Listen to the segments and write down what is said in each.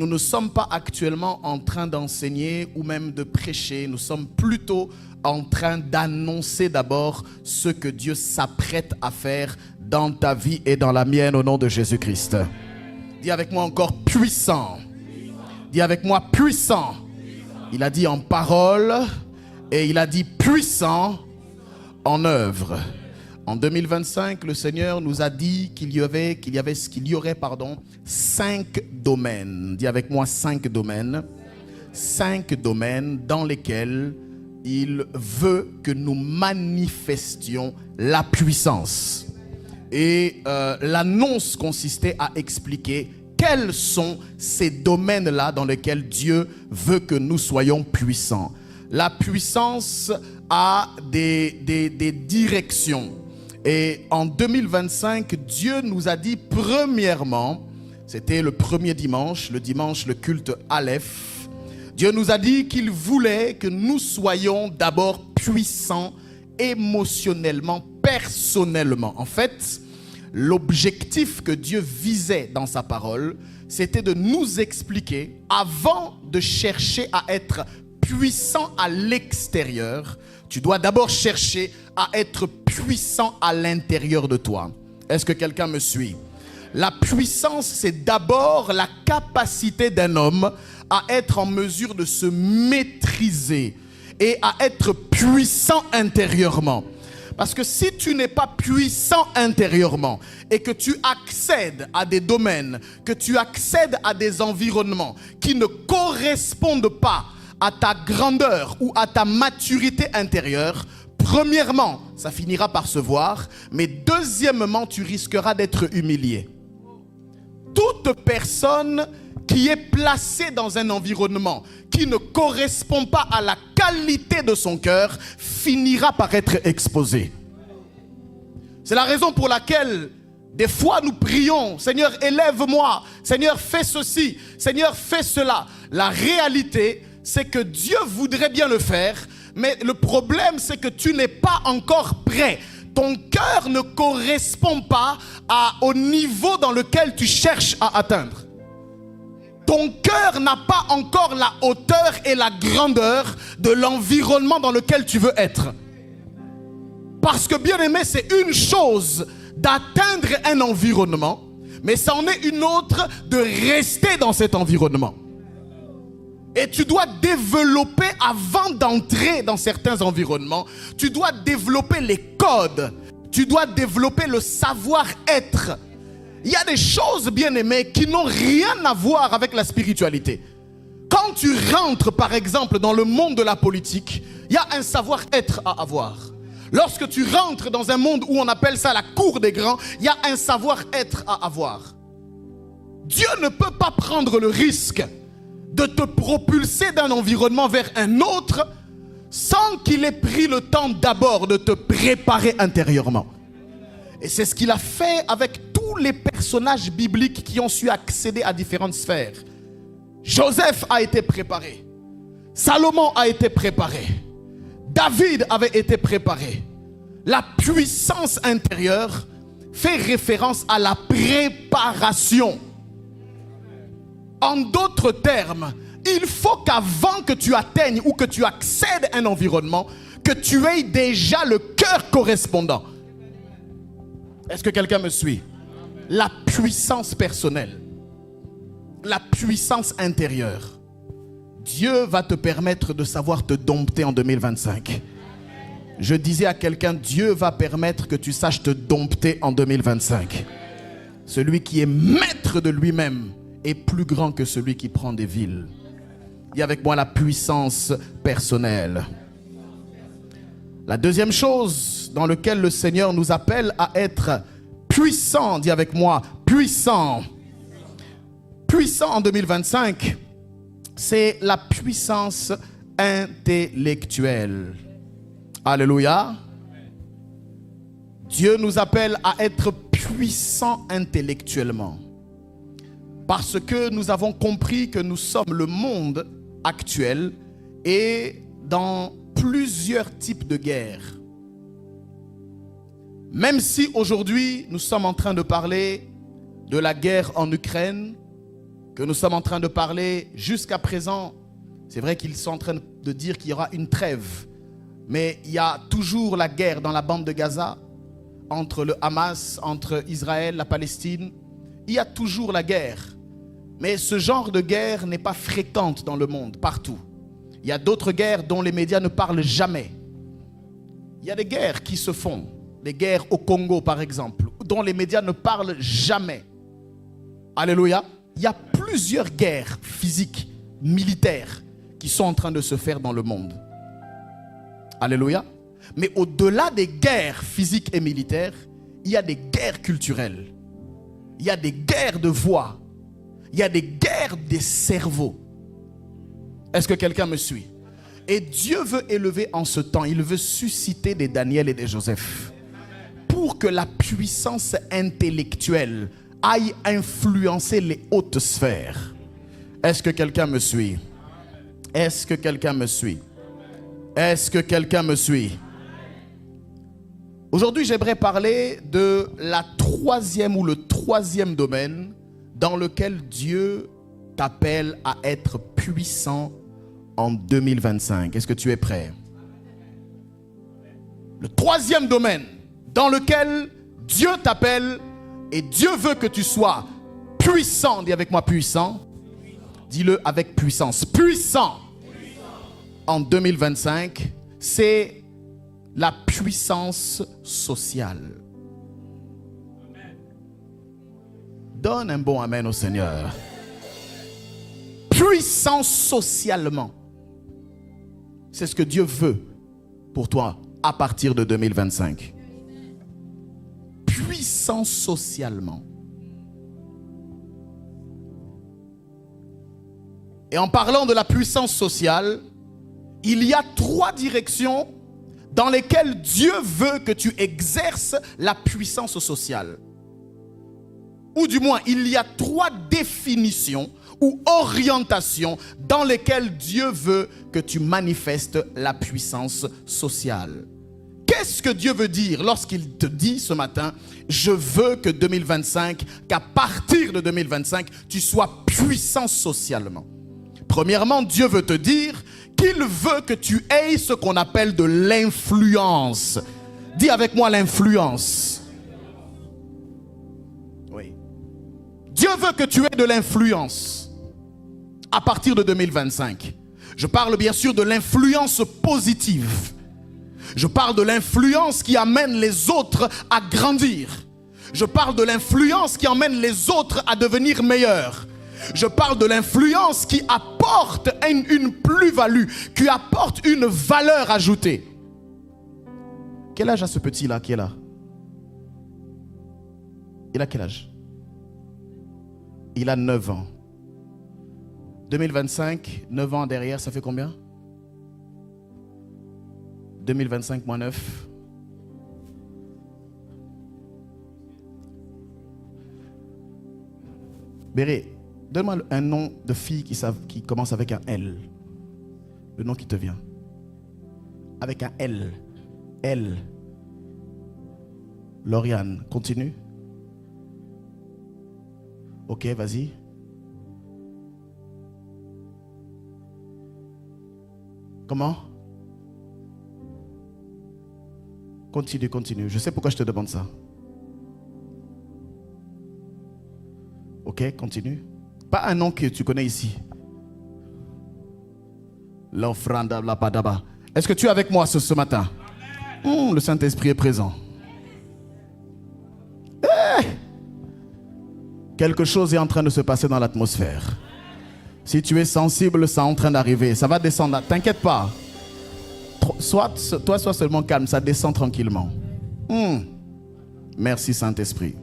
nous ne sommes pas actuellement en train d'enseigner ou même de prêcher. Nous sommes plutôt en train d'annoncer d'abord ce que Dieu s'apprête à faire dans ta vie et dans la mienne au nom de Jésus-Christ. Dis avec moi encore puissant. Dis avec moi puissant. Il a dit en parole et il a dit puissant en œuvre. En 2025, le Seigneur nous a dit qu'il y aurait 5 domaines. Dis avec moi 5 domaines. 5 domaines dans lesquels il veut que nous manifestions la puissance. Et l'annonce consistait à expliquer quels sont ces domaines-là dans lesquels Dieu veut que nous soyons puissants. La puissance a des directions. Et en 2025, Dieu nous a dit premièrement, c'était le premier dimanche, le culte Aleph. Dieu nous a dit qu'il voulait que nous soyons d'abord puissants émotionnellement, personnellement. En fait, l'objectif que Dieu visait dans sa parole, c'était de nous expliquer, avant de chercher à être puissant à l'extérieur, tu dois d'abord chercher à être puissant à l'intérieur de toi. Est-ce que quelqu'un me suit? La puissance, c'est d'abord la capacité d'un homme à être en mesure de se maîtriser et à être puissant intérieurement. Parce que si tu n'es pas puissant intérieurement et que tu accèdes à des domaines, que tu accèdes à des environnements qui ne correspondent pas à ta grandeur ou à ta maturité intérieure, premièrement, ça finira par se voir, mais deuxièmement, tu risqueras d'être humilié. Toute personne qui est placée dans un environnement qui ne correspond pas à la qualité de son cœur finira par être exposée. C'est la raison pour laquelle des fois nous prions, Seigneur élève-moi, Seigneur fais ceci, Seigneur fais cela. La réalité, c'est que Dieu voudrait bien le faire, mais le problème, c'est que tu n'es pas encore prêt. Ton cœur ne correspond pas au niveau dans lequel tu cherches à atteindre. Ton cœur n'a pas encore la hauteur et la grandeur de l'environnement dans lequel tu veux être. Parce que bien aimé, c'est une chose d'atteindre un environnement, mais c'en est une autre de rester dans cet environnement. Et tu dois développer, avant d'entrer dans certains environnements, tu dois développer les codes, tu dois développer le savoir-être. Il y a des choses, bien aimées, qui n'ont rien à voir avec la spiritualité. Quand tu rentres, par exemple, dans le monde de la politique, il y a un savoir-être à avoir. Lorsque tu rentres dans un monde où on appelle ça la cour des grands, il y a un savoir-être à avoir. Dieu ne peut pas prendre le risque de te propulser d'un environnement vers un autre sans qu'il ait pris le temps d'abord de te préparer intérieurement. Et c'est ce qu'il a fait avec tous les personnages bibliques qui ont su accéder à différentes sphères. Joseph a été préparé. Salomon a été préparé. David avait été préparé. La puissance intérieure fait référence à la préparation. En d'autres termes, il faut qu'avant que tu atteignes ou que tu accèdes à un environnement, que tu aies déjà le cœur correspondant. Est-ce que quelqu'un me suit? La puissance personnelle, la puissance intérieure. Dieu va te permettre de savoir te dompter en 2025. Je disais à quelqu'un, Dieu va permettre que tu saches te dompter en 2025. Celui qui est maître de lui-même est plus grand que celui qui prend des villes. Dis avec moi la puissance personnelle. La deuxième chose dans laquelle le Seigneur nous appelle à être puissant, dis avec moi, puissant. Puissant en 2025, c'est la puissance intellectuelle. Alléluia. Dieu nous appelle à être puissants intellectuellement. Parce que nous avons compris que nous sommes le monde actuel et dans plusieurs types de guerres. Même si aujourd'hui nous sommes en train de parler de la guerre en Ukraine, que nous sommes en train de parler jusqu'à présent, c'est vrai qu'ils sont en train de dire qu'il y aura une trêve. Mais il y a toujours la guerre dans la bande de Gaza, entre le Hamas, entre Israël, la Palestine. Il y a toujours la guerre. Mais ce genre de guerre n'est pas fréquente dans le monde, partout. Il y a d'autres guerres dont les médias ne parlent jamais. Il y a des guerres qui se font. Les guerres au Congo, par exemple, dont les médias ne parlent jamais. Alléluia. Il y a plusieurs guerres physiques, militaires, qui sont en train de se faire dans le monde. Alléluia. Mais au-delà des guerres physiques et militaires, il y a des guerres culturelles. Il y a des guerres de voix. Il y a des guerres des cerveaux. Est-ce que quelqu'un me suit? Et Dieu veut élever en ce temps, il veut susciter des Daniel et des Joseph pour que la puissance intellectuelle aille influencer les hautes sphères. Est-ce que quelqu'un me suit? Est-ce que quelqu'un me suit? Est-ce que quelqu'un me suit? Aujourd'hui, j'aimerais parler de la troisième ou le troisième domaine dans lequel Dieu t'appelle à être puissant en 2025. Est-ce que tu es prêt? Le troisième domaine dans lequel Dieu t'appelle et Dieu veut que tu sois puissant. Dis avec moi puissant. Dis-le avec puissance. Puissant en 2025, c'est la puissance sociale. Donne un bon amen au Seigneur. Puissant socialement. C'est ce que Dieu veut pour toi à partir de 2025. Puissant socialement. Et en parlant de la puissance sociale, il y a 3 directions dans lesquelles Dieu veut que tu exerces la puissance sociale. Ou du moins, il y a 3 définitions ou orientations dans lesquelles Dieu veut que tu manifestes la puissance sociale. Qu'est-ce que Dieu veut dire lorsqu'il te dit ce matin, je veux que 2025, qu'à partir de 2025, tu sois puissant socialement? Premièrement, Dieu veut te dire qu'il veut que tu aies ce qu'on appelle de l'influence. Dis avec moi l'influence. Oui. Dieu veut que tu aies de l'influence à partir de 2025. Je parle bien sûr de l'influence positive. Je parle de l'influence qui amène les autres à grandir. Je parle de l'influence qui emmène les autres à devenir meilleurs. Je parle de l'influence qui apporte une plus-value, qui apporte une valeur ajoutée. Quel âge a ce petit-là qui est là? Il a quel âge? Il a 9 ans. 2025, 9 ans derrière, ça fait combien? 2025 moins 9. Béré, donne-moi un nom de fille qui commence avec un L. Le nom qui te vient. Avec un L. L. Lauriane, continue. Ok, vas-y. Comment? Continue, continue. Je sais pourquoi je te demande ça. Ok, continue. Pas un nom que tu connais ici. L'offrande la padaba. Est-ce que tu es avec moi ce matin? Le Saint-Esprit est présent. Quelque chose est en train de se passer dans l'atmosphère. Si tu es sensible, c'est en train d'arriver. Ça va descendre. T'inquiète pas. Toi, sois seulement calme. Ça descend tranquillement. Merci Saint-Esprit.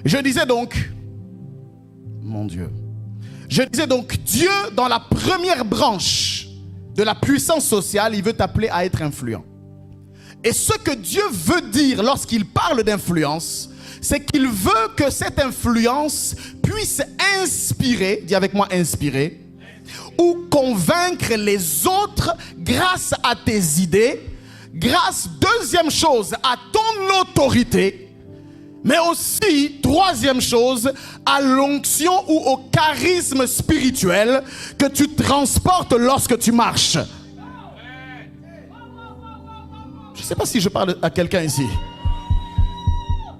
Je disais donc, mon Dieu. Je disais donc, Dieu, dans la première branche de la puissance sociale, il veut t'appeler à être influent. Et ce que Dieu veut dire lorsqu'il parle d'influence, c'est qu'il veut que cette influence puisse inspirer, dis avec moi inspirer, ou convaincre les autres grâce à tes idées, grâce, deuxième chose, à ton autorité, Mais aussi, troisième chose, à l'onction ou au charisme spirituel que tu transportes lorsque tu marches. Je ne sais pas si je parle à quelqu'un ici.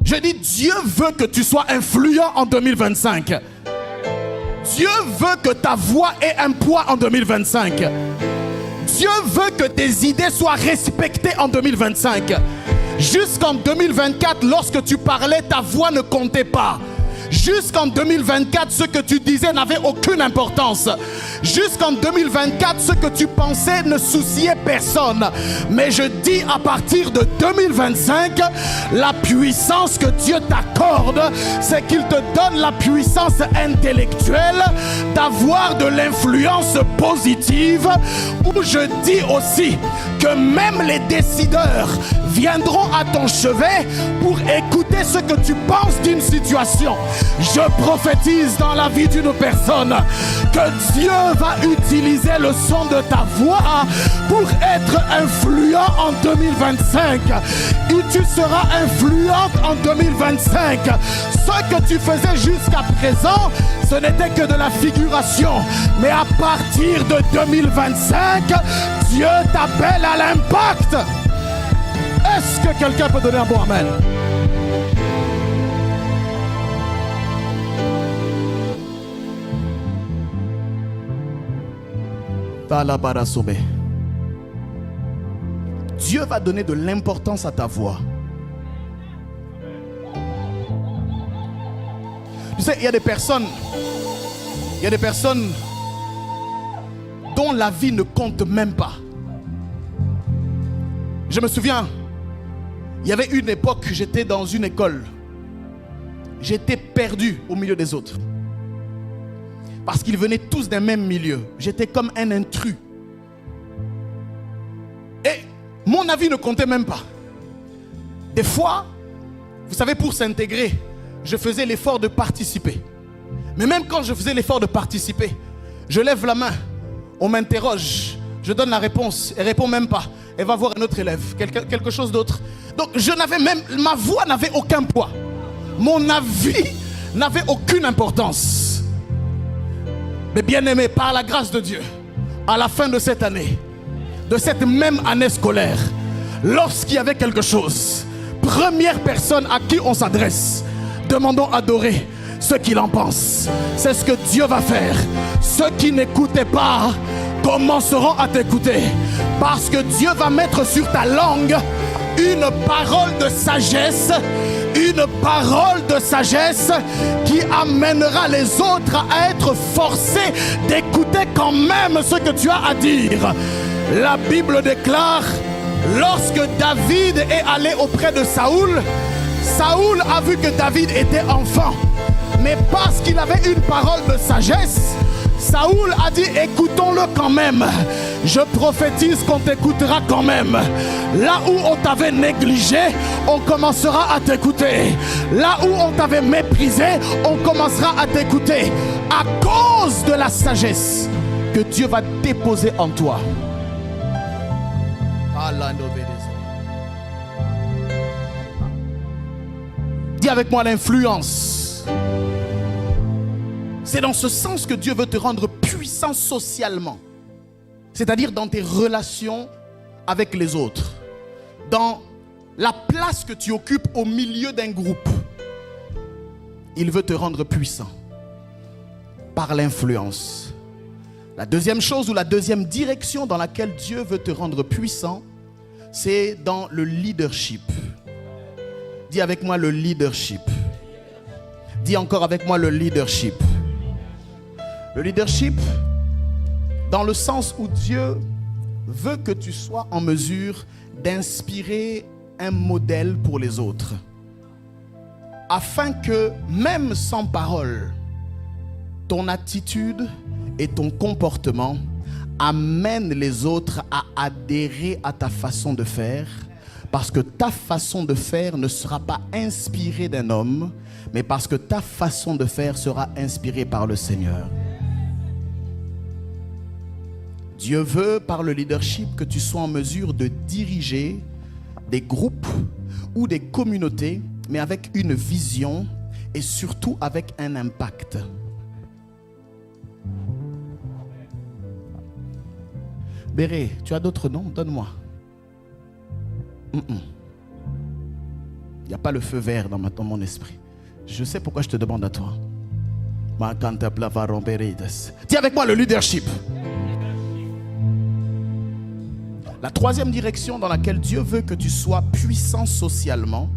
Je dis, Dieu veut que tu sois influent en 2025. Dieu veut que ta voix ait un poids en 2025. Dieu veut que tes idées soient respectées en 2025. Jusqu'en 2024, lorsque tu parlais, ta voix ne comptait pas. Jusqu'en 2024, ce que tu disais n'avait aucune importance. Jusqu'en 2024, ce que tu pensais ne souciait personne. Mais je dis à partir de 2025, la puissance que Dieu t'accorde, c'est qu'il te donne la puissance intellectuelle d'avoir de l'influence positive. Où je dis aussi que même les décideurs viendront à ton chevet pour écouter ce que tu penses d'une situation. Je prophétise dans la vie d'une personne que Dieu va utiliser le son de ta voix pour être influent en 2025. Et tu seras influente en 2025. Ce que tu faisais jusqu'à présent, ce n'était que de la figuration. Mais à partir de 2025, Dieu t'appelle à l'impact. Est-ce que quelqu'un peut donner un bon amen? Dieu va donner de l'importance à ta voix. Tu sais, il y a des personnes dont la vie ne compte même pas. Je me souviens, il y avait une époque, j'étais dans une école. J'étais perdu au milieu des autres. Parce qu'ils venaient tous d'un même milieu. J'étais comme un intrus. Et mon avis ne comptait même pas. Des fois, vous savez, pour s'intégrer, je faisais l'effort de participer. Mais même quand je faisais l'effort de participer, je lève la main, on m'interroge, je donne la réponse, elle ne répond même pas. Elle va voir un autre élève, quelque chose d'autre. Donc ma voix n'avait aucun poids. Mon avis n'avait aucune importance. Mais bien aimé, par la grâce de Dieu, à la fin de cette année, de cette même année scolaire, lorsqu'il y avait quelque chose, première personne à qui on s'adresse, demandons à Doré ce qu'il en pense. C'est ce que Dieu va faire. Ceux qui n'écoutaient pas commenceront à t'écouter, parce que Dieu va mettre sur ta langue une parole de sagesse, une parole de sagesse qui amènera les autres à être forcés d'écouter quand même ce que tu as à dire. La Bible déclare, lorsque David est allé auprès de Saoul, Saoul a vu que David était enfant, mais parce qu'il avait une parole de sagesse, Saoul a dit, écoutons-le quand même. Je prophétise qu'on t'écoutera quand même. Là où on t'avait négligé, on commencera à t'écouter. Là où on t'avait méprisé, on commencera à t'écouter. À cause de la sagesse que Dieu va déposer en toi. Dis avec moi l'influence. C'est dans ce sens que Dieu veut te rendre puissant socialement. C'est-à-dire dans tes relations avec les autres. Dans la place que tu occupes au milieu d'un groupe. Il veut te rendre puissant. Par l'influence. La deuxième chose ou la deuxième direction dans laquelle Dieu veut te rendre puissant, c'est dans le leadership. Dis avec moi le leadership. Dis encore avec moi le leadership. Le leadership, dans le sens où Dieu veut que tu sois en mesure d'inspirer un modèle pour les autres. Afin que, même sans parole, ton attitude et ton comportement amènent les autres à adhérer à ta façon de faire. Parce que ta façon de faire ne sera pas inspirée d'un homme, mais parce que ta façon de faire sera inspirée par le Seigneur. Dieu veut, par le leadership, que tu sois en mesure de diriger des groupes ou des communautés, mais avec une vision et surtout avec un impact. Béré, tu as d'autres noms? Donne-moi. Il n'y a pas le feu vert dans mon esprit. Je sais pourquoi je te demande à toi. Dis avec moi le leadership. La troisième direction dans laquelle Dieu veut que tu sois puissant socialement,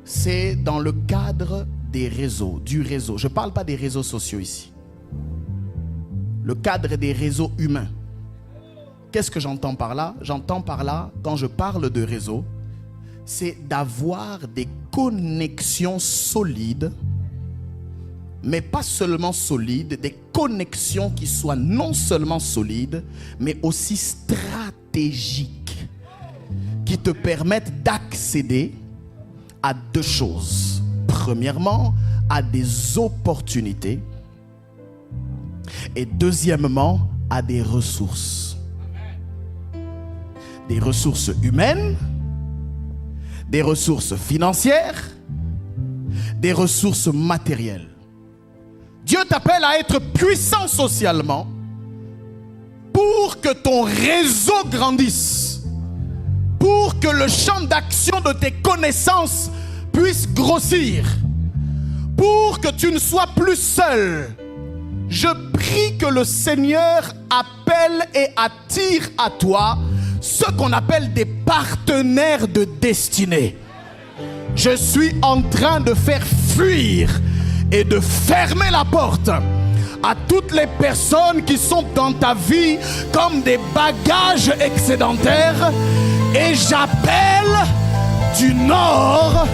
c'est dans le cadre des réseaux, du réseau. Je ne parle pas des réseaux sociaux ici. Le cadre des réseaux humains. Qu'est-ce que j'entends par là? J'entends par là, quand je parle de réseau, c'est d'avoir des connexions solides, mais pas seulement solides, des connexions qui soient non seulement solides, mais aussi stratégiques, qui te permettent d'accéder à deux choses. Premièrement, à des opportunités, et deuxièmement, à des ressources. Des ressources humaines, des ressources financières, des ressources matérielles. Dieu t'appelle à être puissant socialement pour que ton réseau grandisse, pour que le champ d'action de tes connaissances puisse grossir, pour que tu ne sois plus seul. Je prie que le Seigneur appelle et attire à toi ce qu'on appelle des partenaires de destinée. Je suis en train de faire fuir et de fermer la porte à toutes les personnes qui sont dans ta vie comme des bagages excédentaires, et j'appelle du nord,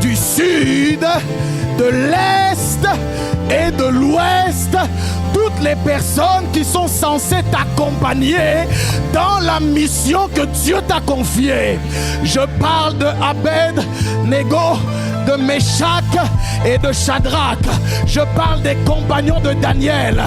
du sud, de l'est et de l'ouest toutes les personnes qui sont censées t'accompagner dans la mission que Dieu t'a confiée. Je parle de Abed, Nego, de Méshach et de Shadrach. Je parle des compagnons de Daniel.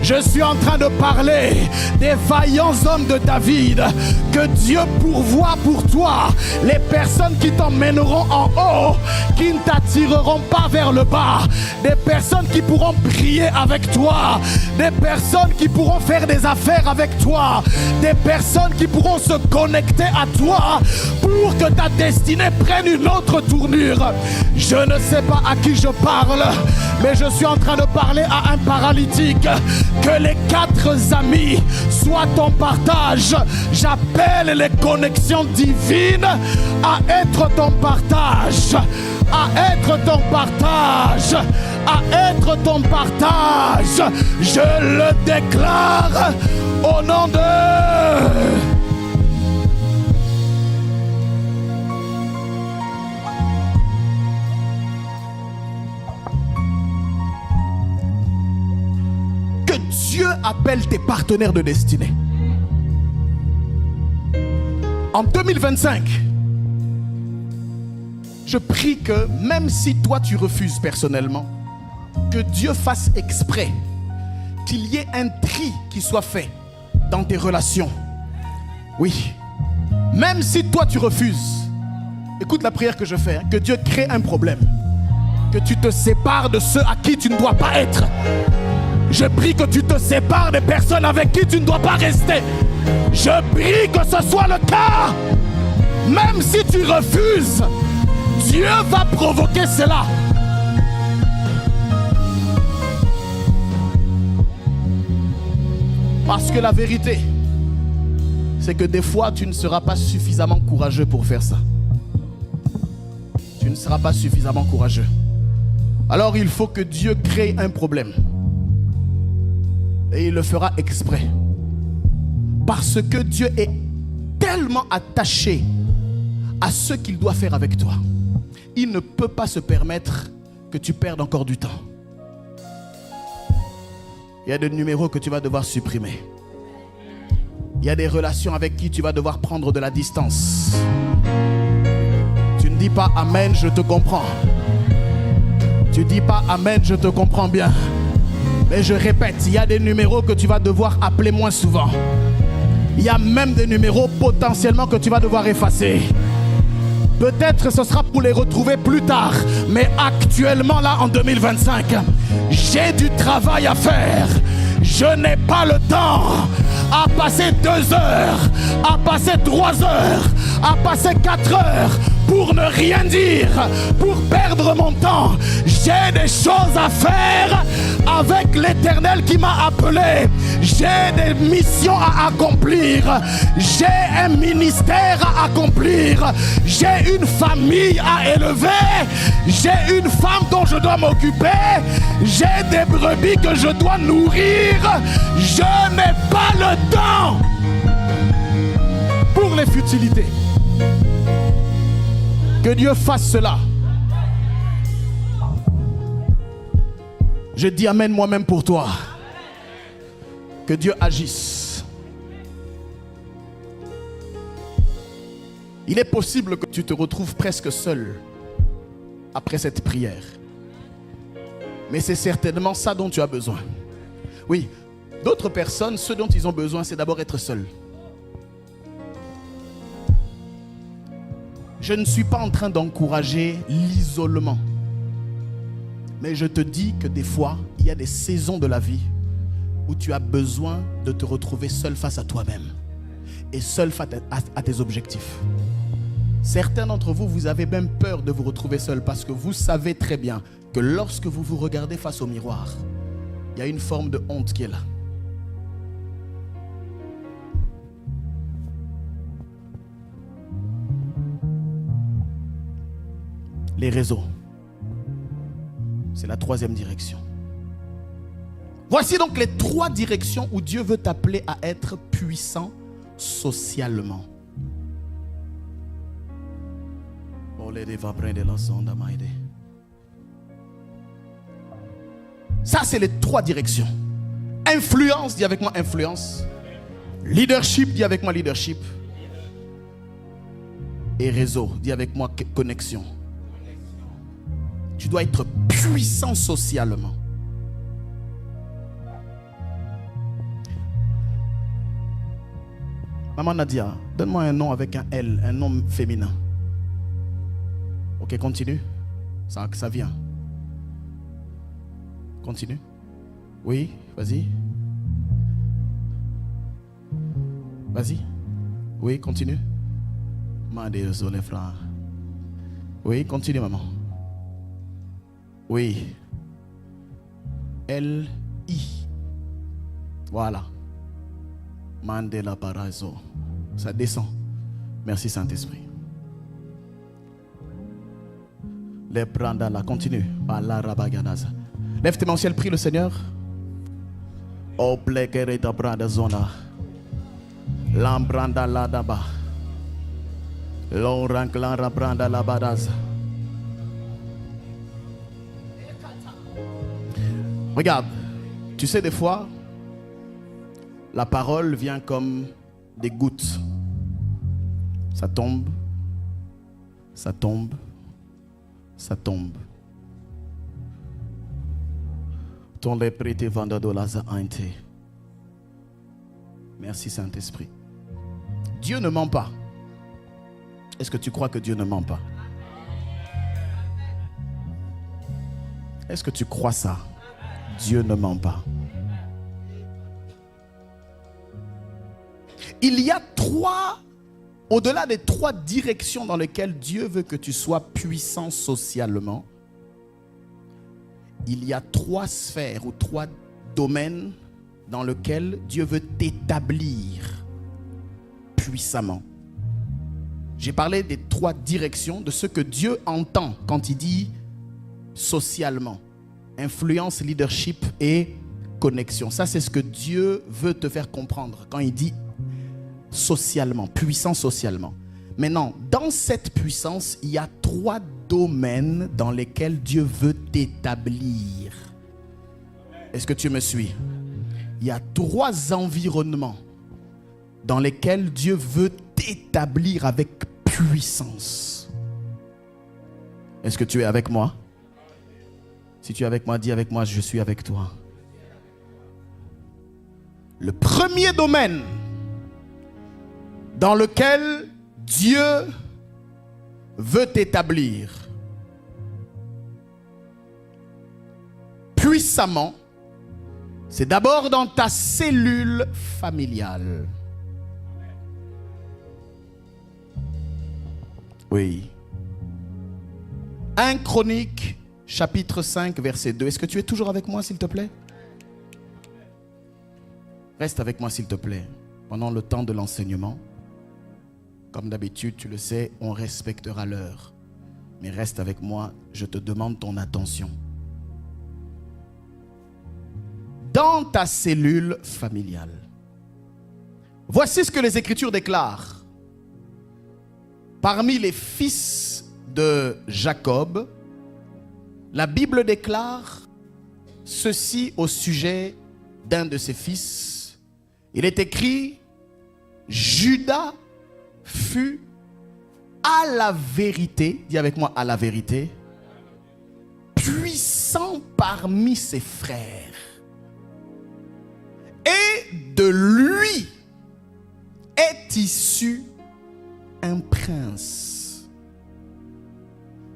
Je suis en train de parler des vaillants hommes de David. Que Dieu pourvoie pour toi les personnes qui t'emmèneront en haut, qui ne t'attireront pas vers le bas. Des personnes qui pourront prier avec toi. Des personnes qui pourront faire des affaires avec toi. Des personnes qui pourront se connecter à toi pour que ta destinée prenne une autre tournure. Je ne sais pas à qui je parle, mais je suis en train de parler à un paralytique. Que les 4 amis soient ton partage. J'appelle les connexions divines à être ton partage. À être ton partage. À être ton partage. Je le déclare au nom de... Dieu appelle tes partenaires de destinée. En 2025, je prie que même si toi tu refuses personnellement, que Dieu fasse exprès qu'il y ait un tri qui soit fait dans tes relations. Oui, même si toi tu refuses, écoute la prière que je fais, que Dieu crée un problème, que tu te sépares de ceux à qui tu ne dois pas être. Je prie que tu te sépares des personnes avec qui tu ne dois pas rester. Je prie que ce soit le cas. Même si tu refuses, Dieu va provoquer cela. Parce que la vérité, c'est que des fois, tu ne seras pas suffisamment courageux pour faire ça. Tu ne seras pas suffisamment courageux. Alors il faut que Dieu crée un problème. Et il le fera exprès. Parce que Dieu est tellement attaché à ce qu'il doit faire avec toi. Il ne peut pas se permettre que tu perdes encore du temps. Il y a des numéros que tu vas devoir supprimer. Il y a des relations avec qui tu vas devoir prendre de la distance. Tu ne dis pas Amen, je te comprends. Tu ne dis pas Amen, je te comprends bien. Mais je répète, il y a des numéros que tu vas devoir appeler moins souvent. Il y a même des numéros potentiellement que tu vas devoir effacer. Peut-être ce sera pour les retrouver plus tard. Mais actuellement, là, en 2025, j'ai du travail à faire. Je n'ai pas le temps à passer 2 heures, à passer 3 heures, à passer 4 heures pour ne rien dire, pour perdre mon temps. J'ai des choses à faire avec l'Éternel qui m'a appelé. J'ai des missions à accomplir. J'ai un ministère à accomplir. J'ai une famille à élever. J'ai une femme dont je dois m'occuper. J'ai des brebis que je dois nourrir. Je n'ai pas le temps pour les futilités. Que Dieu fasse cela. Je dis amen moi-même pour toi. Que Dieu agisse. Il est possible que tu te retrouves presque seul après cette prière. Mais c'est certainement ça dont tu as besoin. Oui, d'autres personnes, ce dont ils ont besoin, c'est d'abord être seuls. Je ne suis pas en train d'encourager l'isolement. Mais je te dis que des fois, il y a des saisons de la vie où tu as besoin de te retrouver seul face à toi-même et seul face à tes objectifs. Certains d'entre vous, vous avez même peur de vous retrouver seul parce que vous savez très bien que lorsque vous vous regardez face au miroir, il y a une forme de honte qui est là. Les réseaux. C'est la 3e direction. Voici donc les 3 directions où Dieu veut t'appeler à être puissant socialement. Ça, c'est les 3 directions. Influence, dis avec moi influence. Leadership, dis avec moi leadership. Et réseau, dis avec moi connexion. Tu dois être puissant socialement. Maman Nadia, donne-moi un nom avec un L, un nom féminin. Ok, continue. Ça vient. Continue. Oui, vas-y. Vas-y. Oui, continue. Oui, continue, maman. Oui. L-I. Voilà. Mandela Parazo. Ça descend. Merci Saint-Esprit. Les Brandala. Continue. Lève tes mains au ciel, prie le Seigneur. Oh, Blekereta Brandazona. Lambranda Ladaba. L'Oranclara Branda Labadaza. Regarde, tu sais des fois, la parole vient comme des gouttes. Ça tombe, ça tombe, ça tombe. Ton les prêté vendadolaza ante. Merci Saint-Esprit. Dieu ne ment pas. Est-ce que tu crois que Dieu ne ment pas? Est-ce que tu crois ça? Dieu ne ment pas. Il y a 3, au-delà des 3 directions dans lesquelles Dieu veut que tu sois puissant socialement, il y a 3 sphères ou 3 domaines dans lesquels Dieu veut t'établir puissamment. J'ai parlé des 3 directions de ce que Dieu entend quand il dit socialement. Influence, leadership et connexion. Ça, c'est ce que Dieu veut te faire comprendre quand il dit socialement, puissant socialement. Maintenant, dans cette puissance, il y a 3 domaines dans lesquels Dieu veut t'établir. Est-ce que tu me suis? Il y a 3 environnements dans lesquels Dieu veut t'établir avec puissance. Est-ce que tu es avec moi? Si tu es avec moi, dis avec moi, je suis avec toi. Le premier domaine dans lequel Dieu veut t'établir puissamment, c'est d'abord dans ta cellule familiale. Oui. 1 Chroniques, chapitre 5, verset 2. Est-ce que tu es toujours avec moi, s'il te plaît? Reste avec moi, s'il te plaît, pendant le temps de l'enseignement. Comme d'habitude, tu le sais, on respectera l'heure. Mais reste avec moi, je te demande ton attention. Dans ta cellule familiale, voici ce que les Écritures déclarent. Parmi les fils de Jacob, la Bible déclare ceci au sujet d'un de ses fils. Il est écrit: Judas fut à la vérité, dis avec moi, à la vérité, puissant parmi ses frères. Et de lui est issu un prince.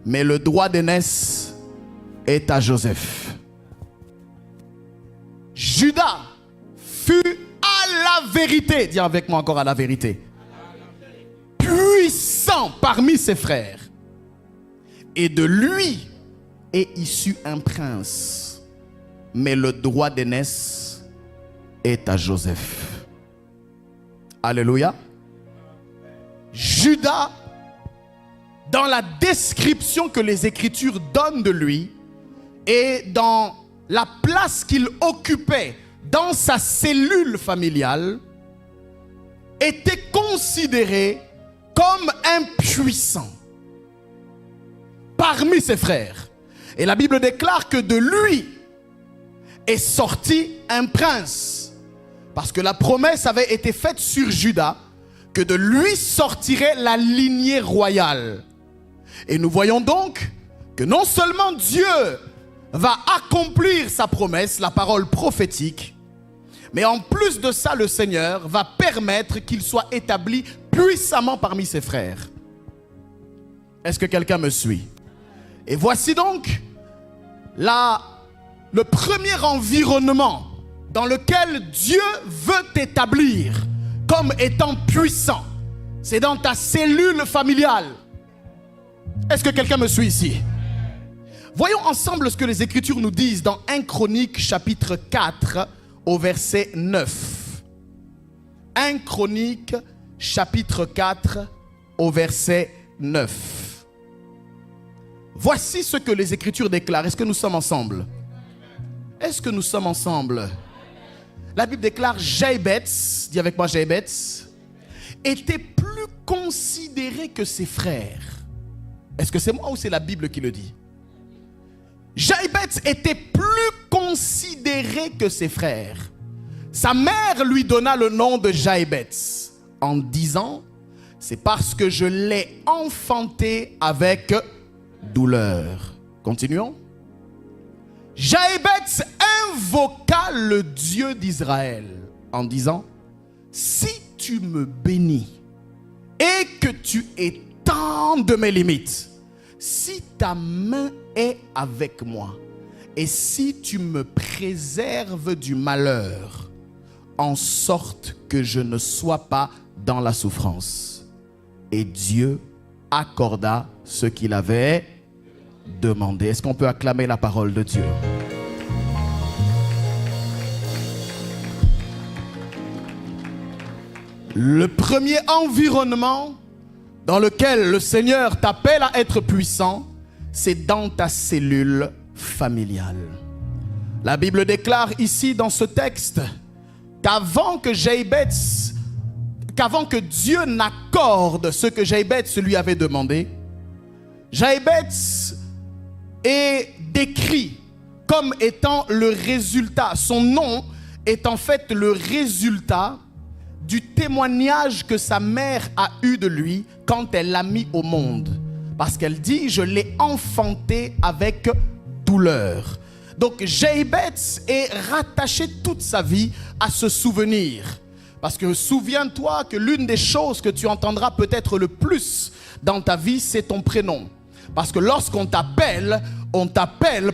Mais le droit d'aînesse est à Joseph. Judas fut à la vérité, dis avec moi encore, à la vérité, puissant parmi ses frères. Et de lui est issu un prince. Mais le droit d'aînesse est à Joseph. Alléluia. Judas, dans la description que les Écritures donnent de lui et dans la place qu'il occupait dans sa cellule familiale, était considéré comme impuissant parmi ses frères. Et la Bible déclare que de lui est sorti un prince. Parce que la promesse avait été faite sur Judas que de lui sortirait la lignée royale. Et nous voyons donc que non seulement Dieu va accomplir sa promesse, la parole prophétique, mais en plus de ça, le Seigneur va permettre qu'il soit établi puissamment parmi ses frères. Est-ce que quelqu'un me suit? Et voici donc le premier environnement dans lequel Dieu veut t'établir comme étant puissant. C'est dans ta cellule familiale. Est-ce que quelqu'un me suit ici? Voyons ensemble ce que les Écritures nous disent dans 1 Chroniques chapitre 4 au verset 9. 1 Chroniques chapitre 4 au verset 9. Voici ce que les Écritures déclarent. Est-ce que nous sommes ensemble? Est-ce que nous sommes ensemble? La Bible déclare: Jaébetz, dis avec moi Jaébetz, était plus considéré que ses frères. Est-ce que c'est moi ou c'est la Bible qui le dit? Jaébetz était plus considéré que ses frères. Sa mère lui donna le nom de Jaébetz en disant: c'est parce que je l'ai enfanté avec douleur. Continuons. Jaébetz invoqua le Dieu d'Israël en disant: si tu me bénis et que tu étendes mes limites, si ta main est avec moi et si tu me préserves du malheur, en sorte que je ne sois pas dans la souffrance. Et Dieu accorda ce qu'il avait demandé. Est-ce qu'on peut acclamer la parole de Dieu? Le premier environnement dans lequel le Seigneur t'appelle à être puissant, c'est dans ta cellule familiale. La Bible déclare ici dans ce texte qu'avant que Dieu n'accorde ce que Jaébetz lui avait demandé, Jaébetz est décrit comme étant le résultat. Son nom est en fait le résultat du témoignage que sa mère a eu de lui quand elle l'a mis au monde. Parce qu'elle dit: je l'ai enfanté avec douleur. Donc Jaébetz est rattaché toute sa vie à ce souvenir. Parce que souviens-toi que l'une des choses que tu entendras peut-être le plus dans ta vie, c'est ton prénom. Parce que lorsqu'on t'appelle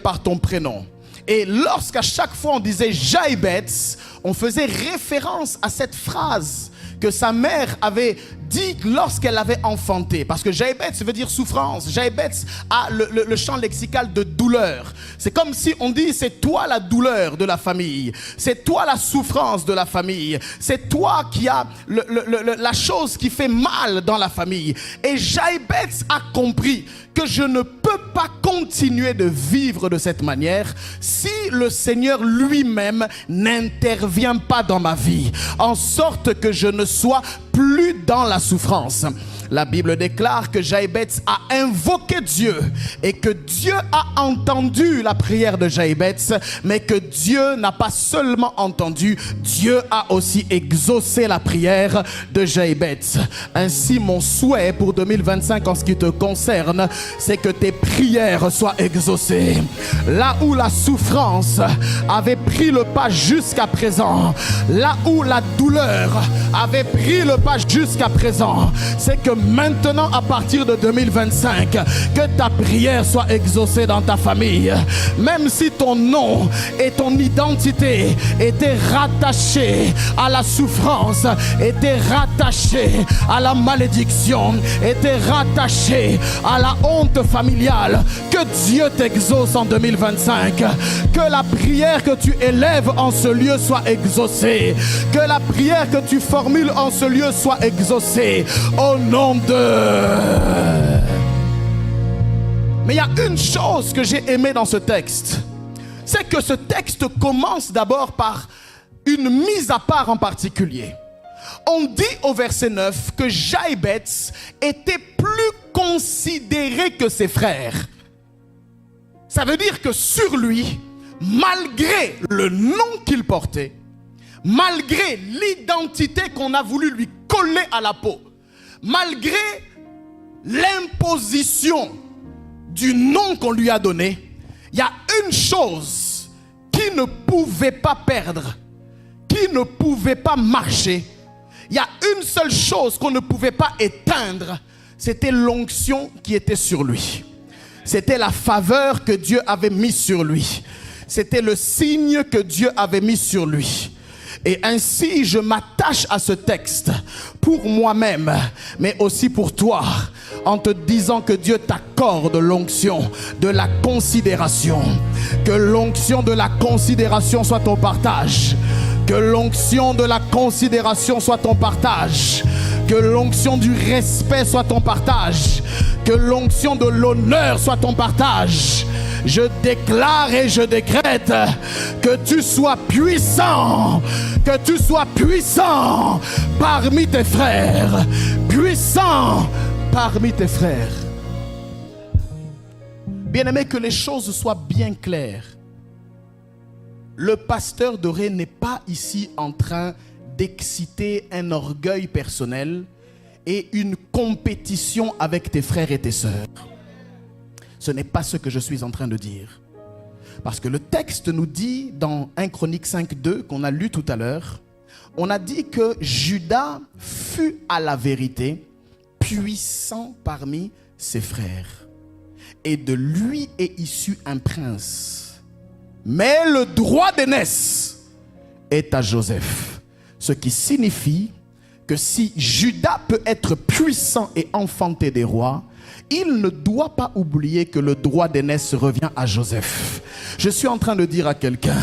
par ton prénom. Et lorsqu'à chaque fois on disait Jaïbetz, on faisait référence à cette phrase que sa mère avait dit lorsqu'elle avait enfanté. Parce que Jaïbetz veut dire souffrance. Jaïbetz a le champ lexical de douleur. C'est comme si on dit c'est toi la douleur de la famille. C'est toi la souffrance de la famille. C'est toi qui as la chose qui fait mal dans la famille. Et Jaïbetz a compris que je ne peux pas continuer de vivre de cette manière si le Seigneur lui-même n'intervient pas dans ma vie, en sorte que je ne sois plus dans la souffrance. La Bible déclare que Jaïbetz a invoqué Dieu et que Dieu a entendu la prière de Jaïbetz, mais que Dieu n'a pas seulement entendu, Dieu a aussi exaucé la prière de Jaïbetz. Ainsi, mon souhait pour 2025 en ce qui te concerne, c'est que tes prières soient exaucées. Là où la souffrance avait pris le pas jusqu'à présent, là où la douleur avait pris le pas jusqu'à présent, c'est que maintenant, à partir de 2025, que ta prière soit exaucée dans ta famille. Même si ton nom et ton identité étaient rattachés à la souffrance, étaient rattachés à la malédiction, étaient rattachés à la honte familiale, que Dieu t'exauce en 2025. Que la prière que tu élèves en ce lieu soit exaucée. Que la prière que tu formules en ce lieu soit exaucée. Au nom de... Mais il y a une chose que j'ai aimée dans ce texte. C'est que ce texte commence d'abord par une mise à part en particulier. On dit au verset 9 que Jaïbetz était plus considéré que ses frères. Ça veut dire que sur lui, malgré le nom qu'il portait, malgré l'identité qu'on a voulu lui coller à la peau, malgré l'imposition du nom qu'on lui a donné, il y a une chose qui ne pouvait pas perdre, qui ne pouvait pas marcher. Il y a une seule chose qu'on ne pouvait pas éteindre, c'était l'onction qui était sur lui. C'était la faveur que Dieu avait mise sur lui. C'était le signe que Dieu avait mis sur lui. Et ainsi, je m'attache à ce texte pour moi-même, mais aussi pour toi, en te disant que Dieu t'accorde l'onction de la considération. Que l'onction de la considération soit ton partage. Que l'onction de la considération soit ton partage. Que l'onction du respect soit ton partage. Que l'onction de l'honneur soit ton partage. Je déclare et je décrète que tu sois puissant, que tu sois puissant parmi tes frères, puissant parmi tes frères. Bien-aimé, que les choses soient bien claires. Le pasteur Doré n'est pas ici en train d'exciter un orgueil personnel et une compétition avec tes frères et tes sœurs. Ce n'est pas ce que je suis en train de dire. Parce que le texte nous dit dans 1 Chronique 5:2 qu'on a lu tout à l'heure, on a dit que Judas fut à la vérité puissant parmi ses frères. Et de lui est issu un prince. Mais le droit d'aînesse est à Joseph. Ce qui signifie que si Judas peut être puissant et enfanter des rois, il ne doit pas oublier que le droit d'aînesse revient à Joseph. Je suis en train de dire à quelqu'un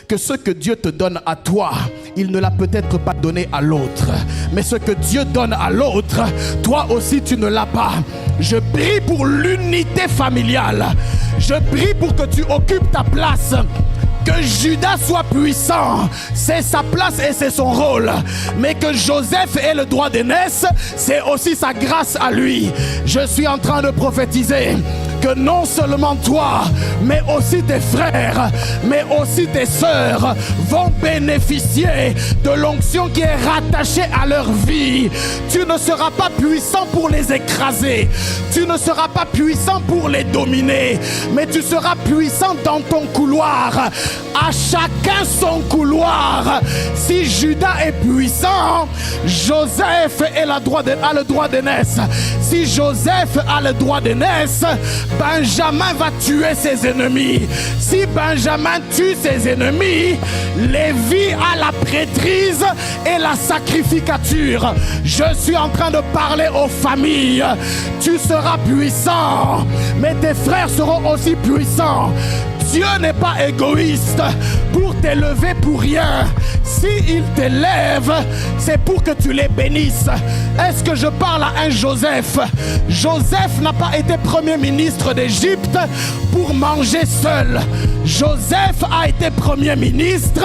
que ce que Dieu te donne à toi, il ne l'a peut-être pas donné à l'autre. Mais ce que Dieu donne à l'autre, toi aussi tu ne l'as pas. Je prie pour l'unité familiale. Je prie pour que tu occupes ta place. Que Judas soit puissant, c'est sa place et c'est son rôle. Mais que Joseph ait le droit d'aînesse, c'est aussi sa grâce à lui. Je suis en train de prophétiser que que non seulement toi, mais aussi tes frères, mais aussi tes sœurs vont bénéficier de l'onction qui est rattachée à leur vie. Tu ne seras pas puissant pour les écraser. Tu ne seras pas puissant pour les dominer, mais tu seras puissant dans ton couloir. À chacun son couloir. Si Judas est puissant, Joseph a le droit d'aînesse. Si Joseph a le droit d'aînesse, Benjamin va tuer ses ennemis. Si Benjamin tue ses ennemis, Lévi a la prêtrise et la sacrificature. Je suis en train de parler aux familles. Tu seras puissant, mais tes frères seront aussi puissants. Dieu n'est pas égoïste pour t'élever pour rien. S'il t'élève, c'est pour que tu les bénisses. Est-ce que je parle à un Joseph? Joseph n'a pas été premier ministre d'Égypte pour manger seul. Joseph a été premier ministre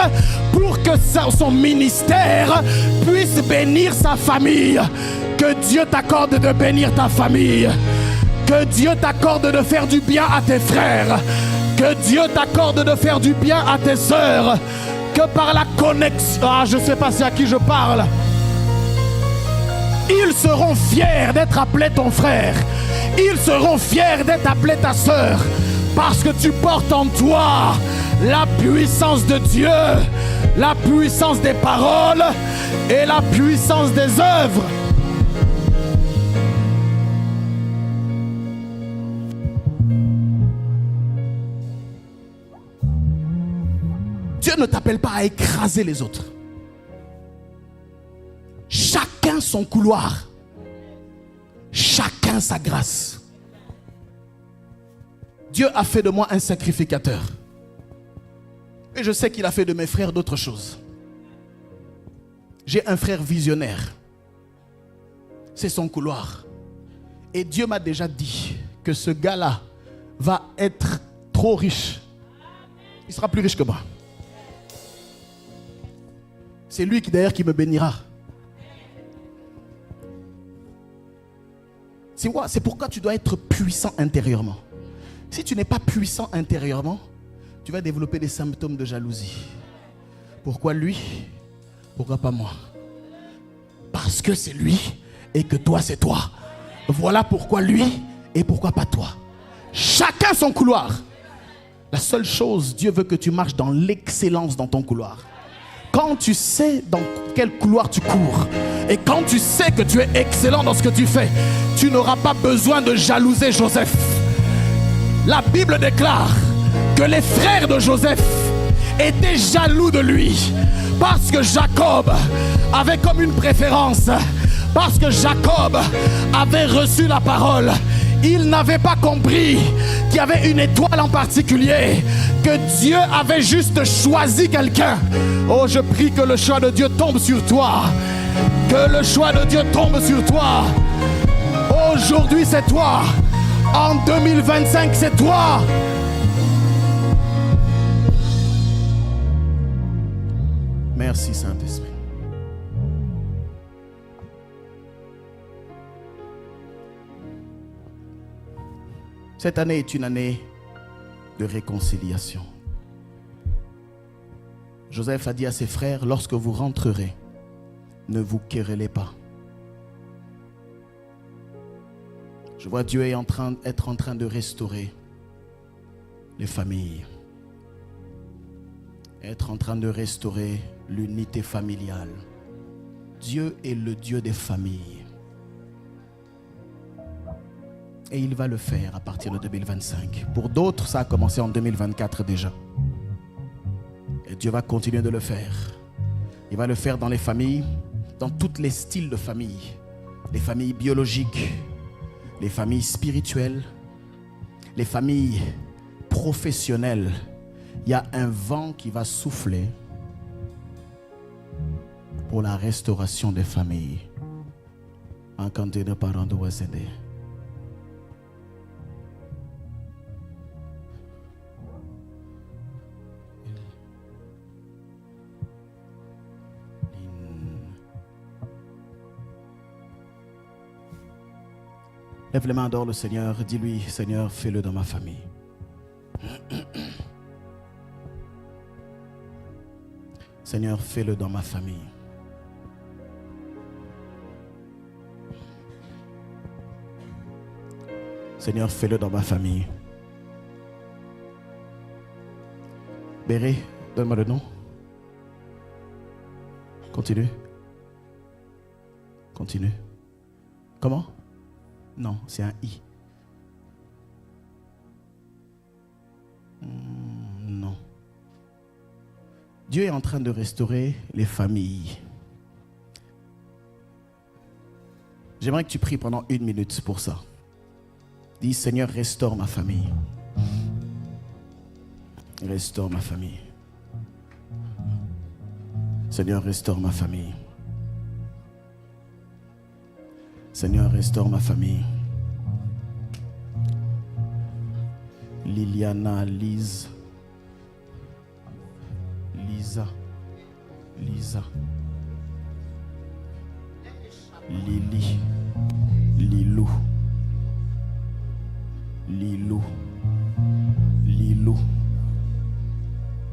pour que son ministère puisse bénir sa famille. Que Dieu t'accorde de bénir ta famille. Que Dieu t'accorde de faire du bien à tes frères. Que Dieu t'accorde de faire du bien à tes sœurs. Que par la connexion... je ne sais pas c'est à qui je parle. Ils seront fiers d'être appelés ton frère. Ils seront fiers d'être appelés ta sœur. Parce que tu portes en toi la puissance de Dieu, la puissance des paroles et la puissance des œuvres. Dieu ne t'appelle pas à écraser les autres. Chacun son couloir. Chacun sa grâce. Dieu a fait de moi un sacrificateur. Et je sais qu'il a fait de mes frères d'autres choses. J'ai un frère visionnaire. C'est son couloir. Et Dieu m'a déjà dit que ce gars-là va être trop riche. Il sera plus riche que moi. C'est lui qui d'ailleurs qui me bénira. C'est pourquoi tu dois être puissant intérieurement. Si tu n'es pas puissant intérieurement, tu vas développer des symptômes de jalousie. Pourquoi lui? Pourquoi pas moi? Parce que c'est lui et que toi c'est toi. Voilà pourquoi lui et pourquoi pas toi. Chacun son couloir. La seule chose, Dieu veut que tu marches dans l'excellence dans ton couloir. Quand tu sais dans quel couloir tu cours et quand tu sais que tu es excellent dans ce que tu fais, tu n'auras pas besoin de jalouser Joseph. La Bible déclare que les frères de Joseph étaient jaloux de lui parce que Jacob avait comme une préférence, parce que Jacob avait reçu la parole. Il n'avait pas compris qu'il y avait une étoile en particulier, que Dieu avait juste choisi quelqu'un. Oh, je prie que le choix de Dieu tombe sur toi. Que le choix de Dieu tombe sur toi. Aujourd'hui, c'est toi. En 2025, c'est toi. Merci, Saint-Esprit. Cette année est une année de réconciliation. Joseph a dit à ses frères, lorsque vous rentrerez, ne vous querellez pas. Je vois Dieu être en train de restaurer les familles. Être en train de restaurer l'unité familiale. Dieu est le Dieu des familles. Et il va le faire à partir de 2025. Pour d'autres, ça a commencé en 2024 déjà. Et Dieu va continuer de le faire. Il va le faire dans les familles, dans tous les styles de famille. Les familles biologiques, les familles spirituelles, les familles professionnelles. Il y a un vent qui va souffler pour la restauration des familles. En quantité de parents de WSD. Lève les mains, adore le Seigneur. Dis-lui, Seigneur, fais-le dans ma famille. Seigneur, fais-le dans ma famille. Seigneur, fais-le dans ma famille. Béré, donne-moi le nom. Continue. Continue. Comment? Non, c'est un I. Non. Dieu est en train de restaurer les familles. J'aimerais que tu pries pendant 1 minute pour ça. Dis, Seigneur, restaure ma famille. Restaure ma famille. Seigneur, restaure ma famille. Seigneur, restaure ma famille. Liliana, Lise, Lisa, Lisa, Lily, Lilou, Lilou, Lilou,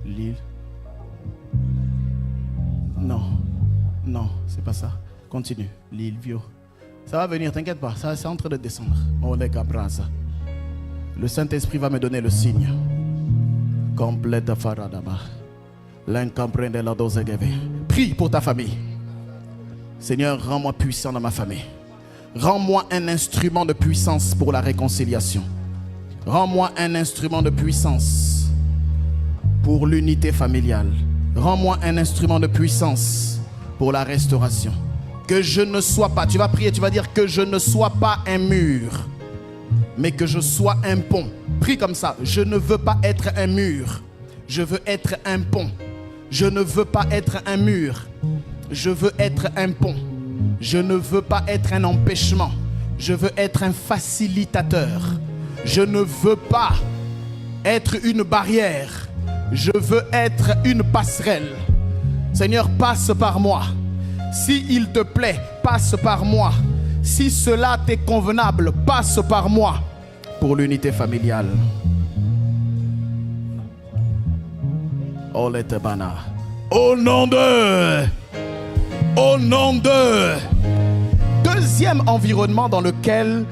Lille. Non, non, c'est pas ça. Continue. Lilvio. Ça va venir, t'inquiète pas. Ça, c'est en train de descendre. On est capable ça. Le Saint-Esprit va me donner le signe. Complète faradaba. L'incomprende la dose gave. Prie pour ta famille. Seigneur, rends-moi puissant dans ma famille. Rends-moi un instrument de puissance pour la réconciliation. Rends-moi un instrument de puissance pour l'unité familiale. Rends-moi un instrument de puissance pour la restauration. Que je ne sois pas, tu vas prier, tu vas dire que je ne sois pas un mur, mais que je sois un pont. Prie comme ça. Je ne veux pas être un mur, je veux être un pont. Je ne veux pas être un mur, je veux être un pont. Je ne veux pas être un empêchement, je veux être un facilitateur. Je ne veux pas être une barrière, je veux être une passerelle. Seigneur, passe par moi. Si il te plaît, passe par moi. Si cela t'est convenable, passe par moi pour l'unité familiale. Au nom de... Au nom de... Deuxième environnement dans lequel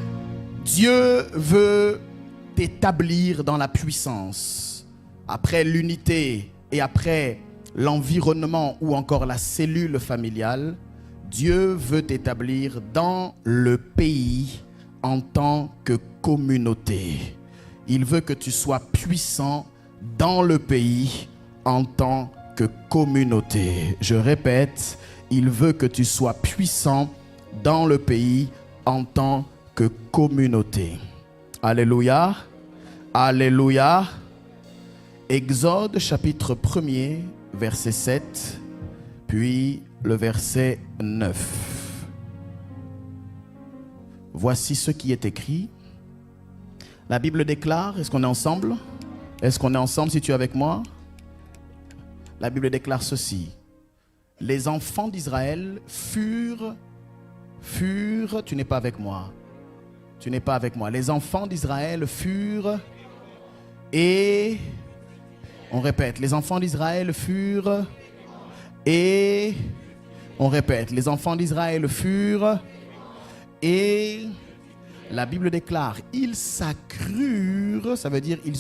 Dieu veut t'établir dans la puissance. Après l'unité et après l'environnement ou encore la cellule familiale, Dieu veut t'établir dans le pays en tant que communauté. Il veut que tu sois puissant dans le pays en tant que communauté. Je répète, il veut que tu sois puissant dans le pays en tant que communauté. Alléluia. Alléluia. Exode chapitre 1er, verset 7, puis le verset 9. Voici ce qui est écrit. La Bible déclare, est-ce qu'on est ensemble? Est-ce qu'on est ensemble si tu es avec moi? La Bible déclare ceci. Les enfants d'Israël furent, tu n'es pas avec moi. Tu n'es pas avec moi. Les enfants d'Israël furent et... On répète, les enfants d'Israël furent et... On répète, les enfants d'Israël furent et... La Bible déclare, ils s'accrurent, ça veut dire il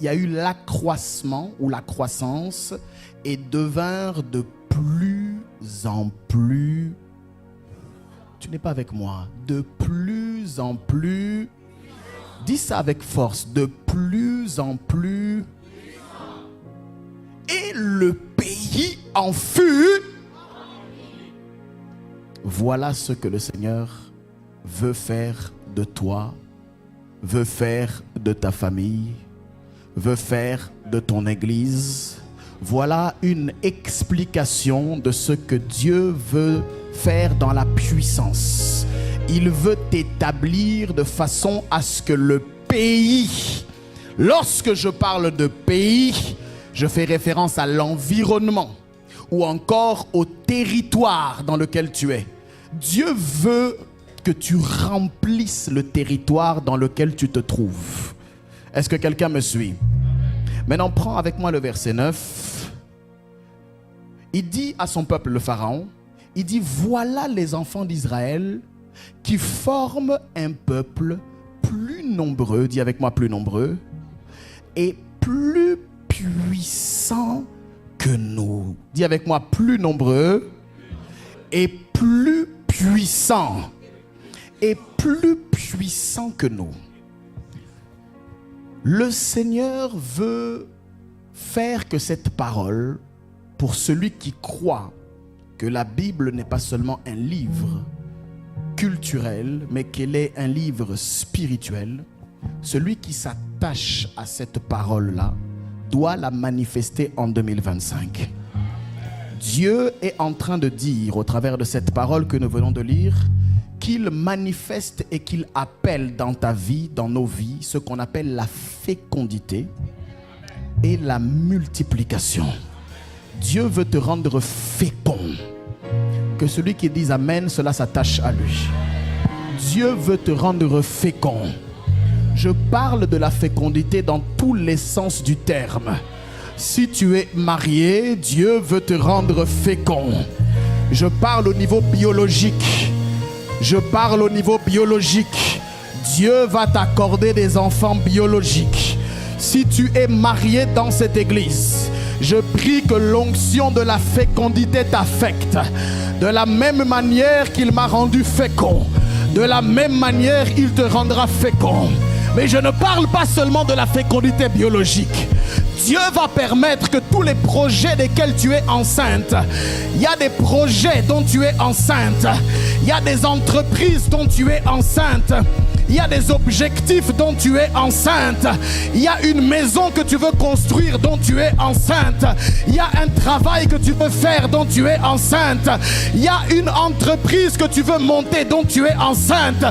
y a eu l'accroissement ou la croissance et devinrent de plus en plus... Tu n'es pas avec moi. De plus en plus... Dis ça avec force. De plus en plus... Et le pays en fut. Voilà ce que le Seigneur veut faire de toi, veut faire de ta famille, veut faire de ton église. Voilà une explication de ce que Dieu veut faire dans la puissance. Il veut t'établir de façon à ce que le pays, lorsque je parle de pays, je fais référence à l'environnement ou encore au territoire dans lequel tu es. Dieu veut que tu remplisses le territoire dans lequel tu te trouves. Est-ce que quelqu'un me suit? Maintenant, prends avec moi le verset 9. Il dit à son peuple, le Pharaon, il dit, voilà les enfants d'Israël qui forment un peuple plus nombreux, dis avec moi plus nombreux, et plus puissant que nous. Dis avec moi plus nombreux et plus puissant. Et plus puissant que nous. Le Seigneur veut faire que cette parole, pour celui qui croit que la Bible n'est pas seulement un livre culturel, mais qu'elle est un livre spirituel, celui qui s'attache à cette parole-là doit la manifester en 2025. Dieu est en train de dire, au travers de cette parole que nous venons de lire, qu'il manifeste et qu'il appelle dans ta vie, dans nos vies, ce qu'on appelle la fécondité et la multiplication. Dieu veut te rendre fécond. Que celui qui dise Amen, cela s'attache à lui. Dieu veut te rendre fécond. Je parle de la fécondité dans tous les sens du terme. Si tu es marié, Dieu veut te rendre fécond. Je parle au niveau biologique. Je parle au niveau biologique. Dieu va t'accorder des enfants biologiques. Si tu es marié dans cette église, je prie que l'onction de la fécondité t'affecte. De la même manière qu'il m'a rendu fécond, de la même manière il te rendra fécond. Mais je ne parle pas seulement de la fécondité biologique. Dieu va permettre que tous les projets desquels tu es enceinte, il y a des projets dont tu es enceinte, il y a des entreprises dont tu es enceinte, il y a des objectifs dont tu es enceinte, il y a une maison que tu veux construire dont tu es enceinte, il y a un travail que tu veux faire dont tu es enceinte, il y a une entreprise que tu veux monter dont tu es enceinte.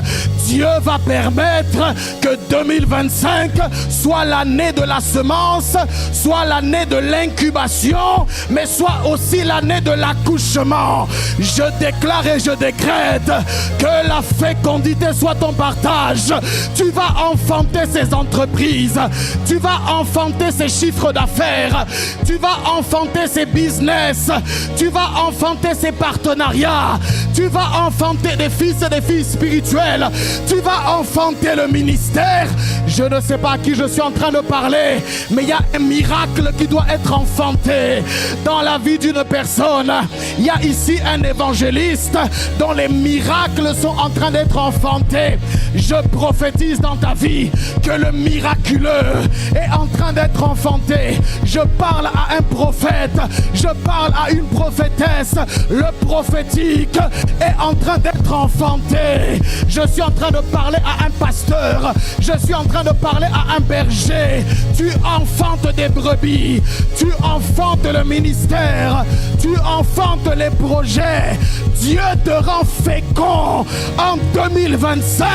Dieu va permettre que 2025 soit l'année de la semence, soit l'année de l'incubation, mais soit aussi l'année de l'accouchement. Je déclare et je décrète que la fécondité soit ton partage. Tu vas enfanter ces entreprises, tu vas enfanter ces chiffres d'affaires, tu vas enfanter ces business, tu vas enfanter ces partenariats, tu vas enfanter des fils et des filles spirituels, tu vas enfanter le ministère. Je ne sais pas à qui je suis en train de parler, mais il y a un miracle qui doit être enfanté dans la vie d'une personne. Il y a ici un évangéliste dont les miracles sont en train d'être enfantés. Je prophétise dans ta vie que le miraculeux est en train d'être enfanté. Je parle à un prophète, je parle à une prophétesse. Le prophétique est en train d'être enfanté. Je suis en train de parler à un pasteur, je suis en train de parler à un berger. Tu enfantes des brebis, tu enfantes le ministère, tu enfantes les projets. Dieu te rend fécond. En 2025,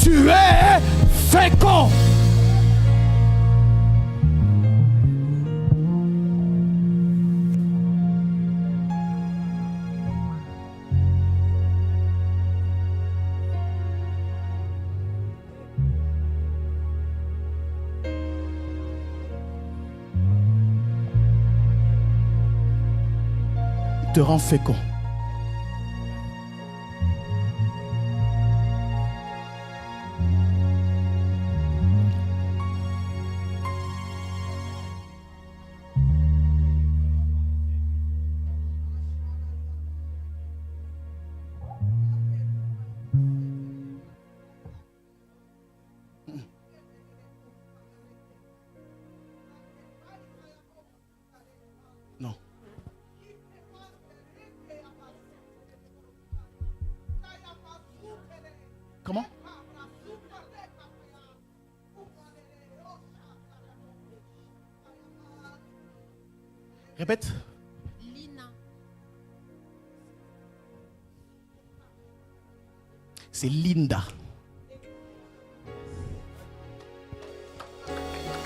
tu es fécond. Te rend fécond. Non. Comment? Répète. Lina. C'est Linda.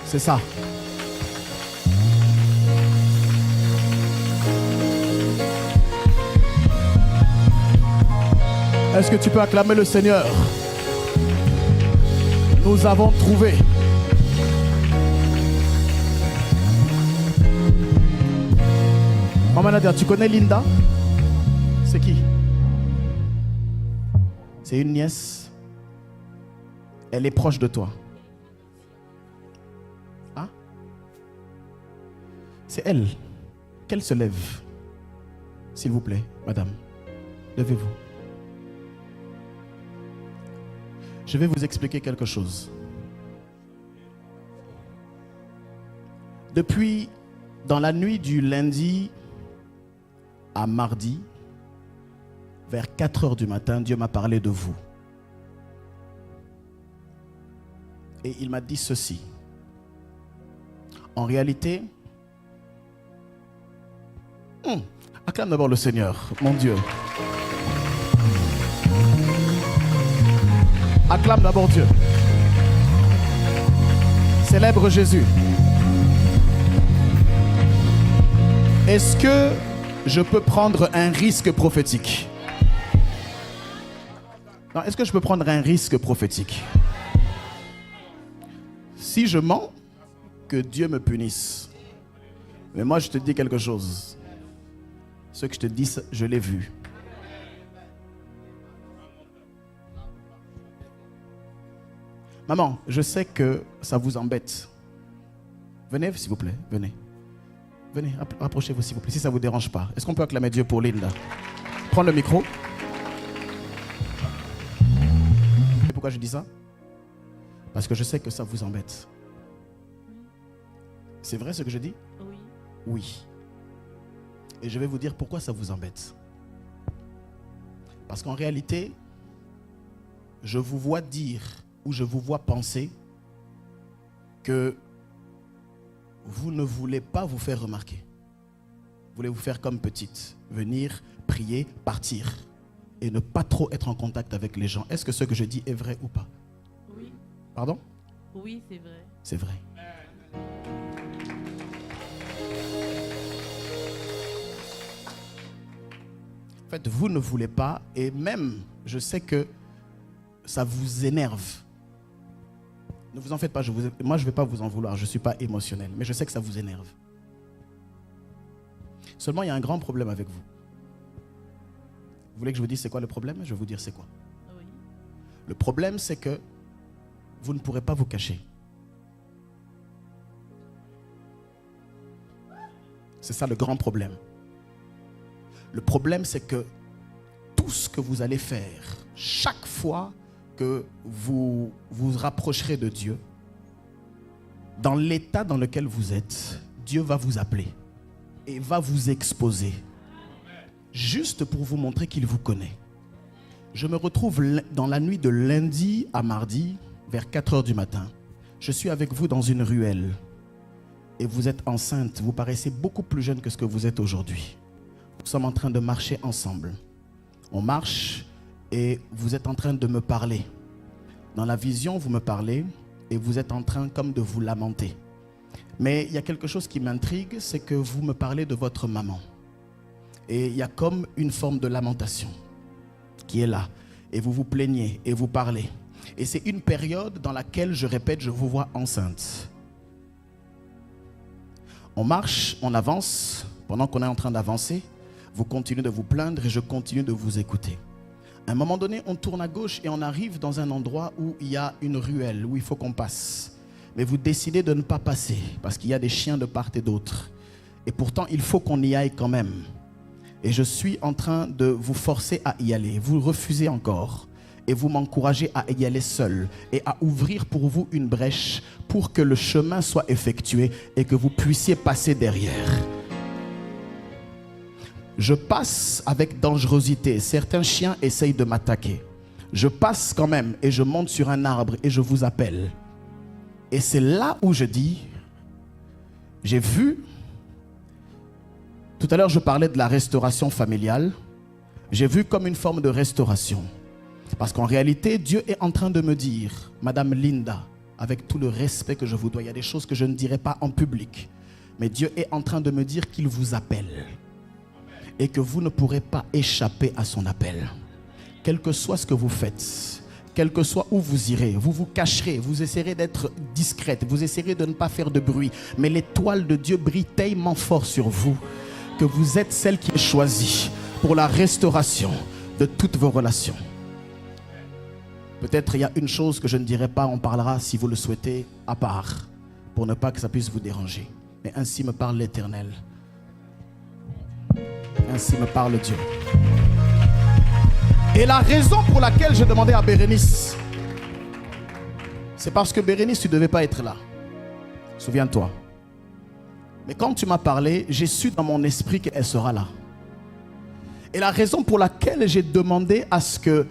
C'est ça. Est-ce que tu peux acclamer le Seigneur? Nous avons trouvé. Maman Nadia, tu connais Linda? C'est qui? C'est une nièce. Elle est proche de toi. Hein? C'est elle. Qu'elle se lève. S'il vous plaît, madame. Levez-vous. Je vais vous expliquer quelque chose. Depuis, dans la nuit du lundi à mardi, vers 4 heures du matin, Dieu m'a parlé de vous. Et il m'a dit ceci. En réalité, acclame d'abord le Seigneur, mon Dieu. Acclame d'abord Dieu. Célèbre Jésus. Est-ce que je peux prendre un risque prophétique? Non, est-ce que je peux prendre un risque prophétique? Si je mens, que Dieu me punisse. Mais moi, je te dis quelque chose. Ce que je te dis, je l'ai vu. Maman, je sais que ça vous embête. Venez, s'il vous plaît, venez. Venez, rapprochez-vous, s'il vous plaît, si ça ne vous dérange pas. Est-ce qu'on peut acclamer Dieu pour Linda? Prends le micro. Et pourquoi je dis ça? Parce que je sais que ça vous embête. C'est vrai ce que je dis? Oui. Oui. Et je vais vous dire pourquoi ça vous embête. Parce qu'en réalité, je vous vois dire ou je vous vois penser que vous ne voulez pas vous faire remarquer. Vous voulez vous faire comme petite, venir, prier, partir et ne pas trop être en contact avec les gens. Est-ce que ce que je dis est vrai ou pas? Oui. Pardon? Oui, c'est vrai. C'est vrai. En fait, vous ne voulez pas, et même, je sais que ça vous énerve. Ne vous en faites pas, moi je ne vais pas vous en vouloir, je ne suis pas émotionnel, mais je sais que ça vous énerve. Seulement, il y a un grand problème avec vous. Vous voulez que je vous dise c'est quoi le problème? Je vais vous dire c'est quoi. Oui. Le problème, c'est que vous ne pourrez pas vous cacher. C'est ça le grand problème. Le problème, c'est que tout ce que vous allez faire, chaque fois que vous vous rapprocherez de Dieu, dans l'état dans lequel vous êtes, Dieu va vous appeler et va vous exposer, juste pour vous montrer qu'il vous connaît. Je me retrouve dans la nuit de lundi à mardi, vers 4 heures du matin. Je suis avec vous dans une ruelle et vous êtes enceinte. Vous paraissez beaucoup plus jeune que ce que vous êtes aujourd'hui. Nous sommes en train de marcher ensemble. On marche et vous êtes en train de me parler. Dans la vision, vous me parlez et vous êtes en train comme de vous lamenter. Mais il y a quelque chose qui m'intrigue, c'est que vous me parlez de votre maman. Et il y a comme une forme de lamentation qui est là. Et vous vous plaignez et vous parlez. Et c'est une période dans laquelle, je répète, je vous vois enceinte. On marche, on avance. Pendant qu'on est en train d'avancer, vous continuez de vous plaindre et je continue de vous écouter. À un moment donné, on tourne à gauche et on arrive dans un endroit où il y a une ruelle, où il faut qu'on passe. Mais vous décidez de ne pas passer parce qu'il y a des chiens de part et d'autre. Et pourtant, il faut qu'on y aille quand même. Et je suis en train de vous forcer à y aller. Vous refusez encore. Et vous m'encouragez à y aller seul et à ouvrir pour vous une brèche pour que le chemin soit effectué et que vous puissiez passer derrière. Je passe avec dangerosité. Certains chiens essayent de m'attaquer. Je passe quand même et je monte sur un arbre et je vous appelle. Et c'est là où je dis, j'ai vu, tout à l'heure je parlais de la restauration familiale. J'ai vu comme une forme de restauration. Parce qu'en réalité, Dieu est en train de me dire, Madame Linda, avec tout le respect que je vous dois, il y a des choses que je ne dirai pas en public. Mais Dieu est en train de me dire qu'il vous appelle. Et que vous ne pourrez pas échapper à son appel. quel que soit ce que vous faites, quel que soit où vous irez, vous vous cacherez, vous essaierez d'être discrète, vous essaierez de ne pas faire de bruit, mais l'étoile de Dieu brille tellement fort sur vous que vous êtes celle qui est choisie pour la restauration de toutes vos relations. Peut-être il y a une chose que je ne dirai pas, on parlera si vous le souhaitez à part, pour ne pas que ça puisse vous déranger. Mais ainsi me parle l'Éternel. Ainsi me parle Dieu. Et la raison pour laquelle j'ai demandé à Bérénice, c'est parce que Bérénice, tu ne devais pas être là. Souviens-toi. Mais quand tu m'as parlé, j'ai su dans mon esprit qu'elle sera là. Et la raison pour laquelle j'ai demandé à ce que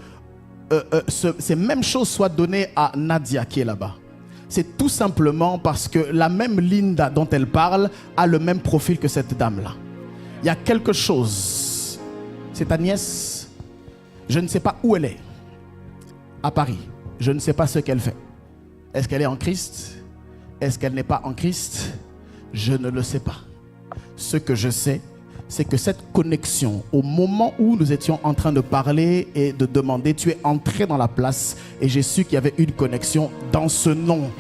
ces mêmes choses soient données à Nadia qui est là-bas, c'est tout simplement parce que la même Linda dont elle parle a le même profil que cette dame-là. Il y a quelque chose. C'est ta nièce. Je ne sais pas où elle est. À Paris. Je ne sais pas ce qu'elle fait. Est-ce qu'elle est en Christ? Est-ce qu'elle n'est pas en Christ? Je ne le sais pas. Ce que je sais, c'est que cette connexion, au moment où nous étions en train de parler et de demander, tu es entré dans la place et j'ai su qu'il y avait une connexion dans ce nom.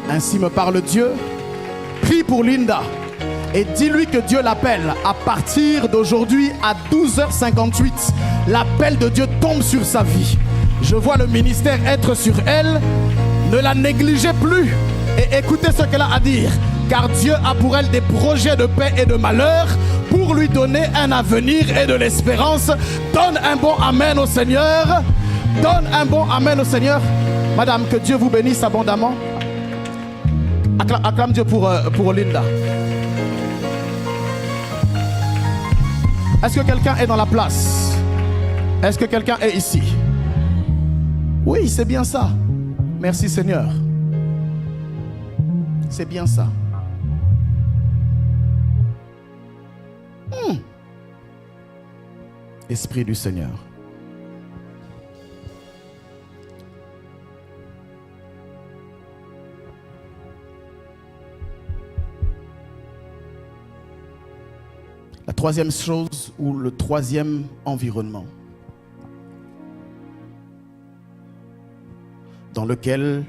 Ainsi me parle Dieu. Prie pour Linda et dis-lui que Dieu l'appelle. À partir d'aujourd'hui à 12h58, l'appel de Dieu tombe sur sa vie. Je vois le ministère être sur elle. Ne la négligez plus et écoutez ce qu'elle a à dire. Car Dieu a pour elle des projets de paix et de malheur pour lui donner un avenir et de l'espérance. Donne un bon amen au Seigneur. Donne un bon amen au Seigneur. Madame, que Dieu vous bénisse abondamment. Acclame Dieu pour Linda. Est-ce que quelqu'un est dans la place? Est-ce que quelqu'un est ici? Oui, c'est bien ça. Merci Seigneur. C'est bien ça. Esprit du Seigneur. La troisième chose ou le troisième environnement dans lequel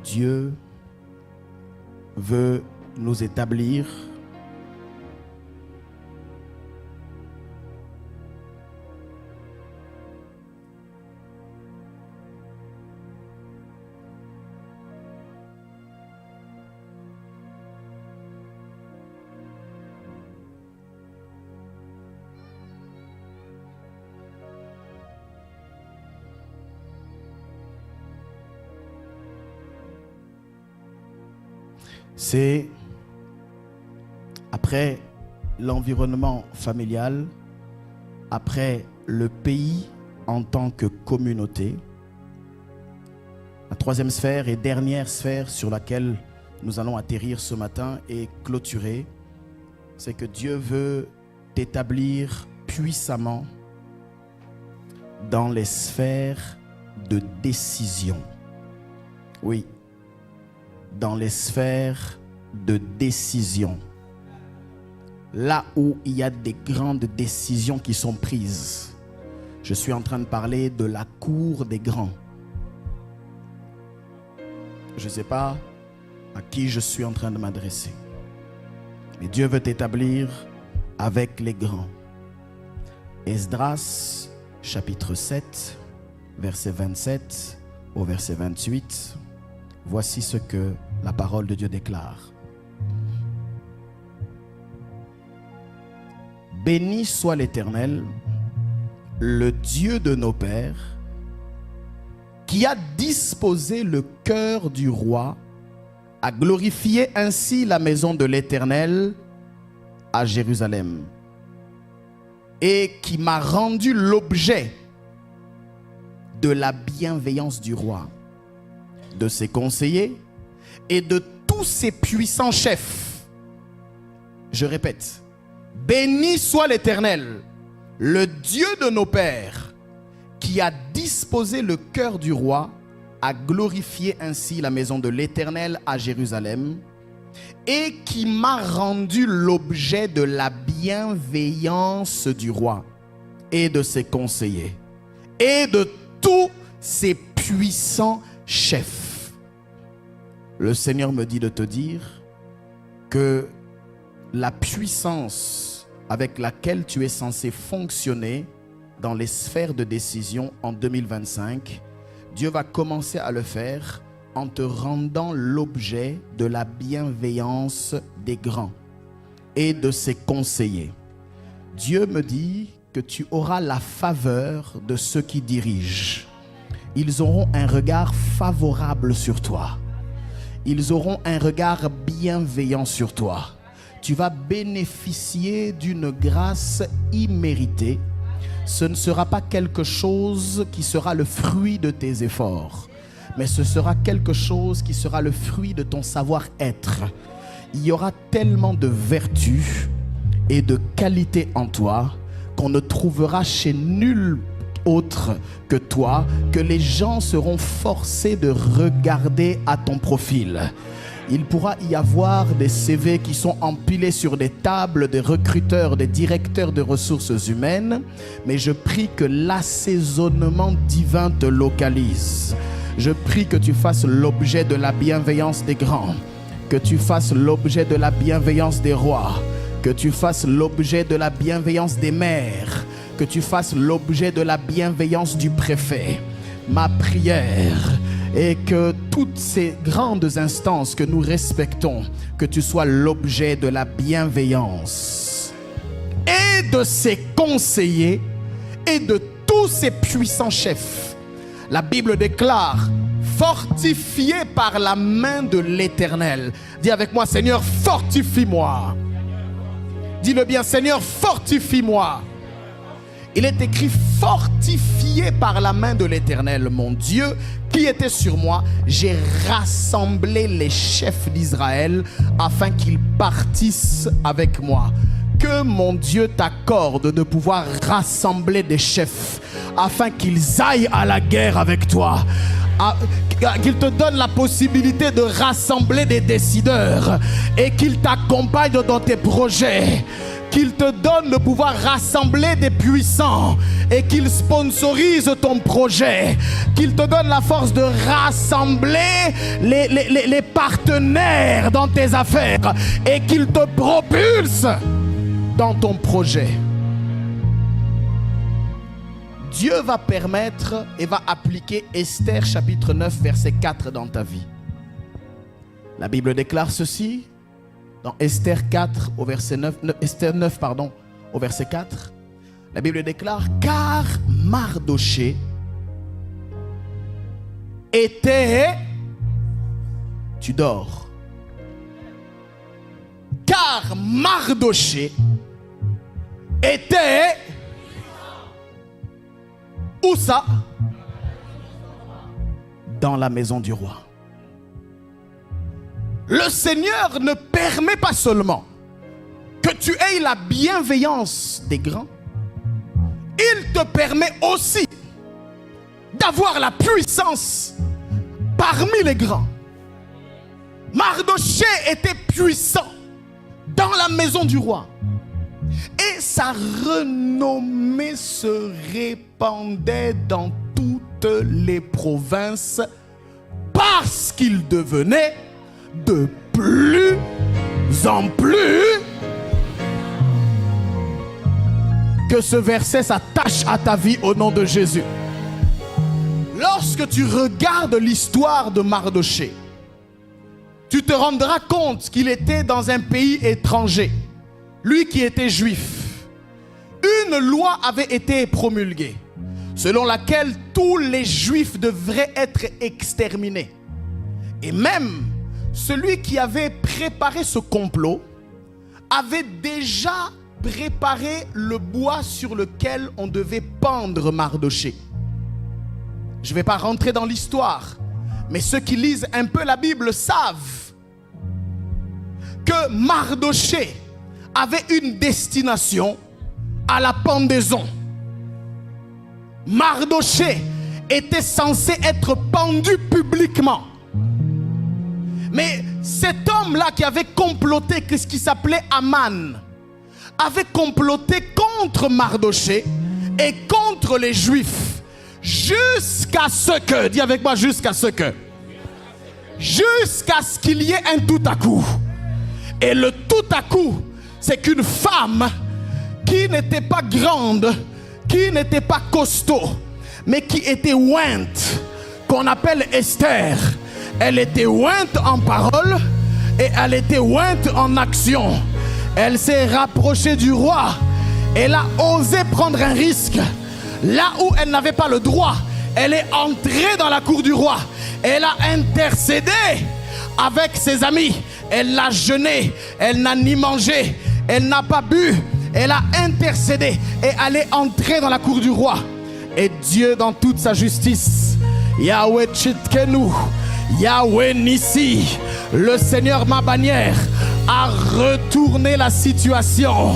Dieu veut nous établir, c'est après l'environnement familial, après le pays en tant que communauté. La troisième sphère et dernière sphère sur laquelle nous allons atterrir ce matin et clôturer, c'est que Dieu veut t'établir puissamment dans les sphères de décision. Oui, dans les sphères de décision. Là où il y a des grandes décisions qui sont prises. Je suis en train de parler de la cour des grands. Je ne sais pas à qui je suis en train de m'adresser. Mais Dieu veut t'établir avec les grands. Esdras, chapitre 7, verset 27 au verset 28. Voici ce que la parole de Dieu déclare. Béni soit l'Éternel, le Dieu de nos pères, qui a disposé le cœur du roi à glorifier ainsi la maison de l'Éternel à Jérusalem, et qui m'a rendu l'objet de la bienveillance du roi, de ses conseillers et de tous ses puissants chefs. Je répète, béni soit l'Éternel, le Dieu de nos pères, qui a disposé le cœur du roi à glorifier ainsi la maison de l'Éternel à Jérusalem, et qui m'a rendu l'objet de la bienveillance du roi. et de ses conseillers et de tous ses puissants chefs. Le Seigneur me dit de te dire que la puissance avec laquelle tu es censé fonctionner dans les sphères de décision en 2025, Dieu va commencer à le faire en te rendant l'objet de la bienveillance des grands et de ses conseillers. Dieu me dit que tu auras la faveur de ceux qui dirigent. Ils auront un regard favorable sur toi. Ils auront un regard bienveillant sur toi. Tu vas bénéficier d'une grâce imméritée. Ce ne sera pas quelque chose qui sera le fruit de tes efforts, mais ce sera quelque chose qui sera le fruit de ton savoir-être. Il y aura tellement de vertus et de qualités en toi qu'on ne trouvera chez nul autre que toi, que les gens seront forcés de regarder à ton profil. Il pourra y avoir des CV qui sont empilés sur des tables des recruteurs, des directeurs de ressources humaines, mais je prie que l'assaisonnement divin te localise. Je prie que tu fasses l'objet de la bienveillance des grands, que tu fasses l'objet de la bienveillance des rois, que tu fasses l'objet de la bienveillance des maires, que tu fasses l'objet de la bienveillance du préfet. Ma prière est que toutes ces grandes instances que nous respectons, que tu sois l'objet de la bienveillance et de ses conseillers et de tous ses puissants chefs. La Bible déclare: fortifié par la main de l'Éternel. Dis avec moi: Seigneur, fortifie-moi. Dis-le bien: Seigneur, fortifie-moi. Il est écrit: fortifié par la main de l'Éternel, mon Dieu, qui était sur moi. J'ai rassemblé les chefs d'Israël afin qu'ils partissent avec moi. Que mon Dieu t'accorde de pouvoir rassembler des chefs afin qu'ils aillent à la guerre avec toi. Qu'il te donne la possibilité de rassembler des décideurs et qu'il t'accompagne dans tes projets. Qu'il te donne de pouvoir rassembler des puissants et qu'il sponsorise ton projet. Qu'il te donne la force de rassembler les partenaires dans tes affaires et qu'il te propulse dans ton projet. Dieu va permettre et va appliquer Esther chapitre 9 verset 4 dans ta vie. La Bible déclare ceci dans Esther 4 au verset 9, Esther 9 pardon, au verset 4. La Bible déclare: car Mardoché était... Tu dors. Car Mardoché était... Où ça? Dans la maison du roi. Le Seigneur ne permet pas seulement que tu aies la bienveillance des grands, il te permet aussi d'avoir la puissance parmi les grands. Mardoché était puissant dans la maison du roi. Et sa renommée se répandait dans toutes les provinces parce qu'il devenait de plus en plus. Que ce verset s'attache à ta vie au nom de Jésus. Lorsque tu regardes l'histoire de Mardoché, tu te rendras compte qu'il était dans un pays étranger. Lui qui était juif, une loi avait été promulguée selon laquelle tous les juifs devraient être exterminés. Et même celui qui avait préparé ce complot avait déjà préparé le bois sur lequel on devait pendre Mardoché. Je ne vais pas rentrer dans l'histoire, mais ceux qui lisent un peu la Bible savent que Mardoché avait une destination à la pendaison. Mardoché était censé être pendu publiquement. Mais cet homme-là qui avait comploté, ce qui s'appelait Aman, avait comploté contre Mardoché et contre les Juifs, jusqu'à ce que, dis avec moi, jusqu'à ce qu'il y ait un tout à coup. Et le tout à coup, c'est qu'une femme qui n'était pas grande, qui n'était pas costaud, mais qui était ointe, qu'on appelle Esther. Elle était ointe en parole et elle était ointe en action. Elle s'est rapprochée du roi. Elle a osé prendre un risque. Là où elle n'avait pas le droit, elle est entrée dans la cour du roi. Elle a intercédé avec ses amis. Elle a jeûné. Elle n'a ni mangé. Elle n'a pas bu. Elle a intercédé et elle est entrée dans la cour du roi. Et Dieu, dans toute sa justice, Yahweh Tchitkenu, Yahweh Nissi, le Seigneur ma bannière, a retourné la situation.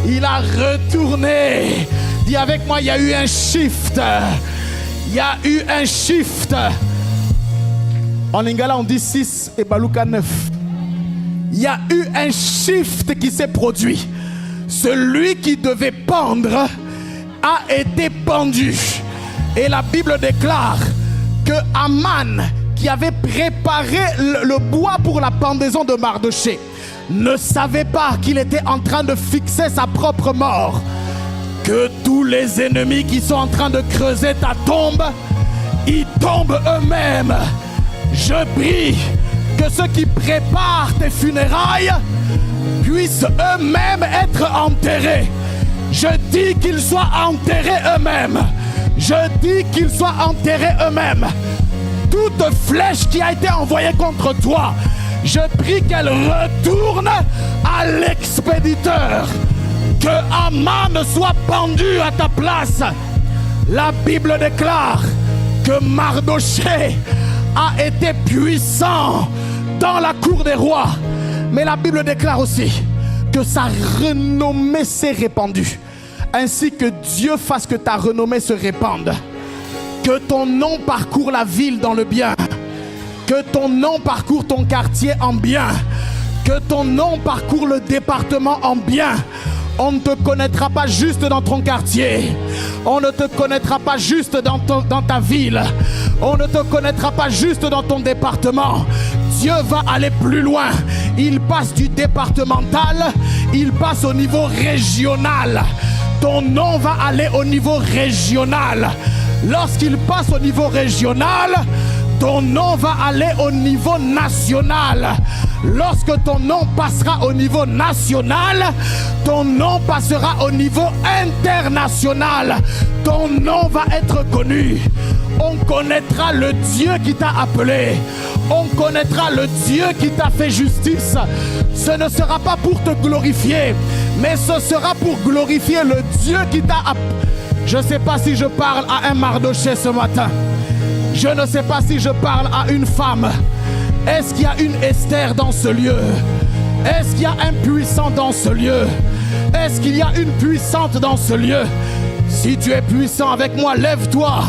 Il a retourné. Dis avec moi, il y a eu un shift. Il y a eu un shift. En lingala, on dit 6 et Balouka 9. Il y a eu un shift qui s'est produit. Celui qui devait pendre a été pendu. Et la Bible déclare que Aman, qui avait préparé le bois pour la pendaison de Mardochée, ne savait pas qu'il était en train de fixer sa propre mort. Que tous les ennemis qui sont en train de creuser ta tombe, ils tombent eux-mêmes. Je prie que ceux qui préparent tes funérailles puissent eux-mêmes être enterrés. Je dis qu'ils soient enterrés eux-mêmes. Je dis qu'ils soient enterrés eux-mêmes. Toute flèche qui a été envoyée contre toi, je prie qu'elle retourne à l'expéditeur. Que Aman soit pendu à ta place. La Bible déclare que Mardochée a été puissant dans la cour des rois. Mais la Bible déclare aussi que sa renommée s'est répandue. Ainsi que Dieu fasse que ta renommée se répande. Que ton nom parcourt la ville dans le bien. Que ton nom parcourt ton quartier en bien. Que ton nom parcourt le département en bien. On ne te connaîtra pas juste dans ton quartier. On ne te connaîtra pas juste dans ta ville. On ne te connaîtra pas juste dans ton département. Dieu va aller plus loin. Il passe du départemental, il passe au niveau régional. Ton nom va aller au niveau régional. Lorsqu'il passe au niveau régional, ton nom va aller au niveau national. Lorsque ton nom passera au niveau national, ton nom passera au niveau international. Ton nom va être connu. On connaîtra le Dieu qui t'a appelé. On connaîtra le Dieu qui t'a fait justice. Ce ne sera pas pour te glorifier, mais ce sera pour glorifier le Dieu qui t'a appelé. Je ne sais pas si je parle à un Mardochée ce matin. Je ne sais pas si je parle à une femme. Est-ce qu'il y a une Esther dans ce lieu? Est-ce qu'il y a un puissant dans ce lieu? Est-ce qu'il y a une puissante dans ce lieu? Si tu es puissant avec moi, lève-toi.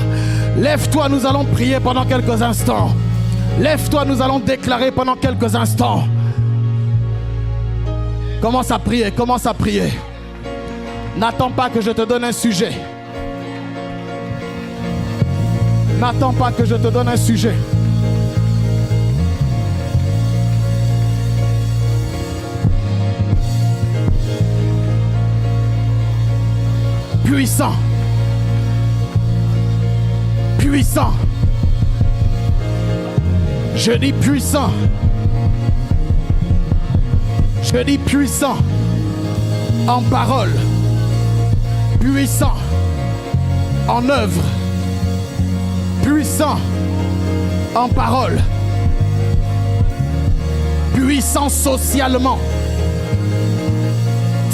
Lève-toi, nous allons prier pendant quelques instants. Lève-toi, nous allons déclarer pendant quelques instants. Commence à prier, commence à prier. N'attends pas que je te donne un sujet. N'attends pas que je te donne un sujet. Puissant. Puissant. Je dis puissant. Je dis puissant. En parole. Puissant. En œuvre. Puissant en parole. Puissant socialement.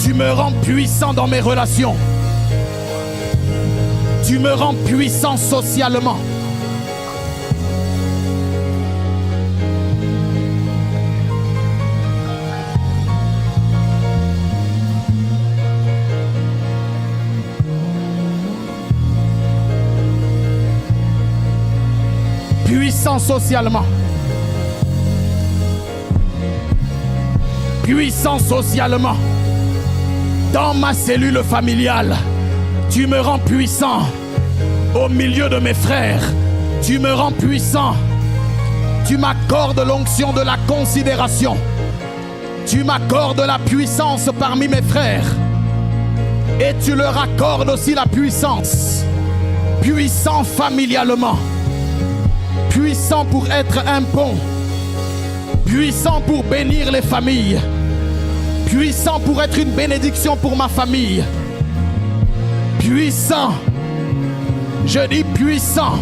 Tu me rends puissant dans mes relations. Tu me rends puissant socialement. Puissant socialement. Puissant socialement. Dans ma cellule familiale, Tu me rends puissant au milieu de mes frères. Tu me rends puissant. Tu m'accordes l'onction de la considération. Tu m'accordes la puissance parmi mes frères. Et tu leur accordes aussi la puissance. Puissant familialement. Puissant pour être un pont. Puissant pour bénir les familles. Puissant pour être une bénédiction pour ma famille. Puissant. Je dis puissant.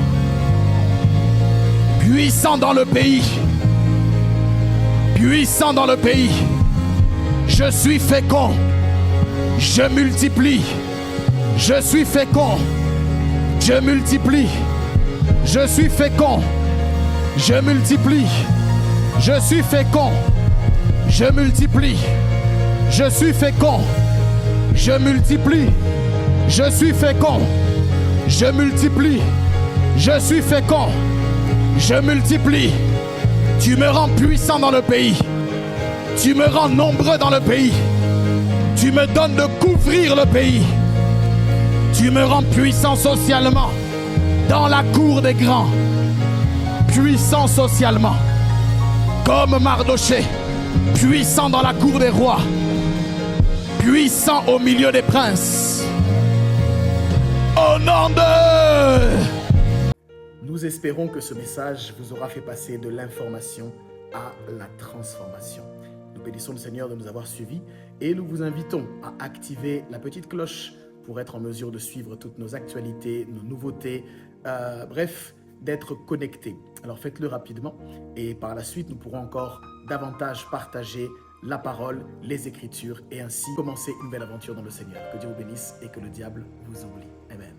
Puissant dans le pays. Puissant dans le pays. Je suis fécond. Je multiplie. Je suis fécond. Je multiplie. Je suis fécond. Je multiplie. Je suis fécond. Je multiplie. Je suis fécond. Je multiplie. Je suis fécond. Je multiplie. Je suis fécond. Je multiplie. Tu me rends puissant dans le pays. Tu me rends nombreux dans le pays. Tu me donnes de couvrir le pays. Tu me rends puissant socialement dans la cour des grands. Puissant socialement comme Mardoché. Puissant dans la cour des rois. Puissant au milieu des princes. Au nom de... Nous espérons que ce message vous aura fait passer de l'information à la transformation. Nous bénissons le Seigneur de nous avoir suivis et nous vous invitons à activer la petite cloche pour être en mesure de suivre toutes nos actualités, nos nouveautés, bref, d'être connectés. Alors faites-le rapidement et par la suite nous pourrons encore davantage partager la parole, les Écritures et ainsi commencer une belle aventure dans le Seigneur. Que Dieu vous bénisse et que le diable vous oublie. Amen.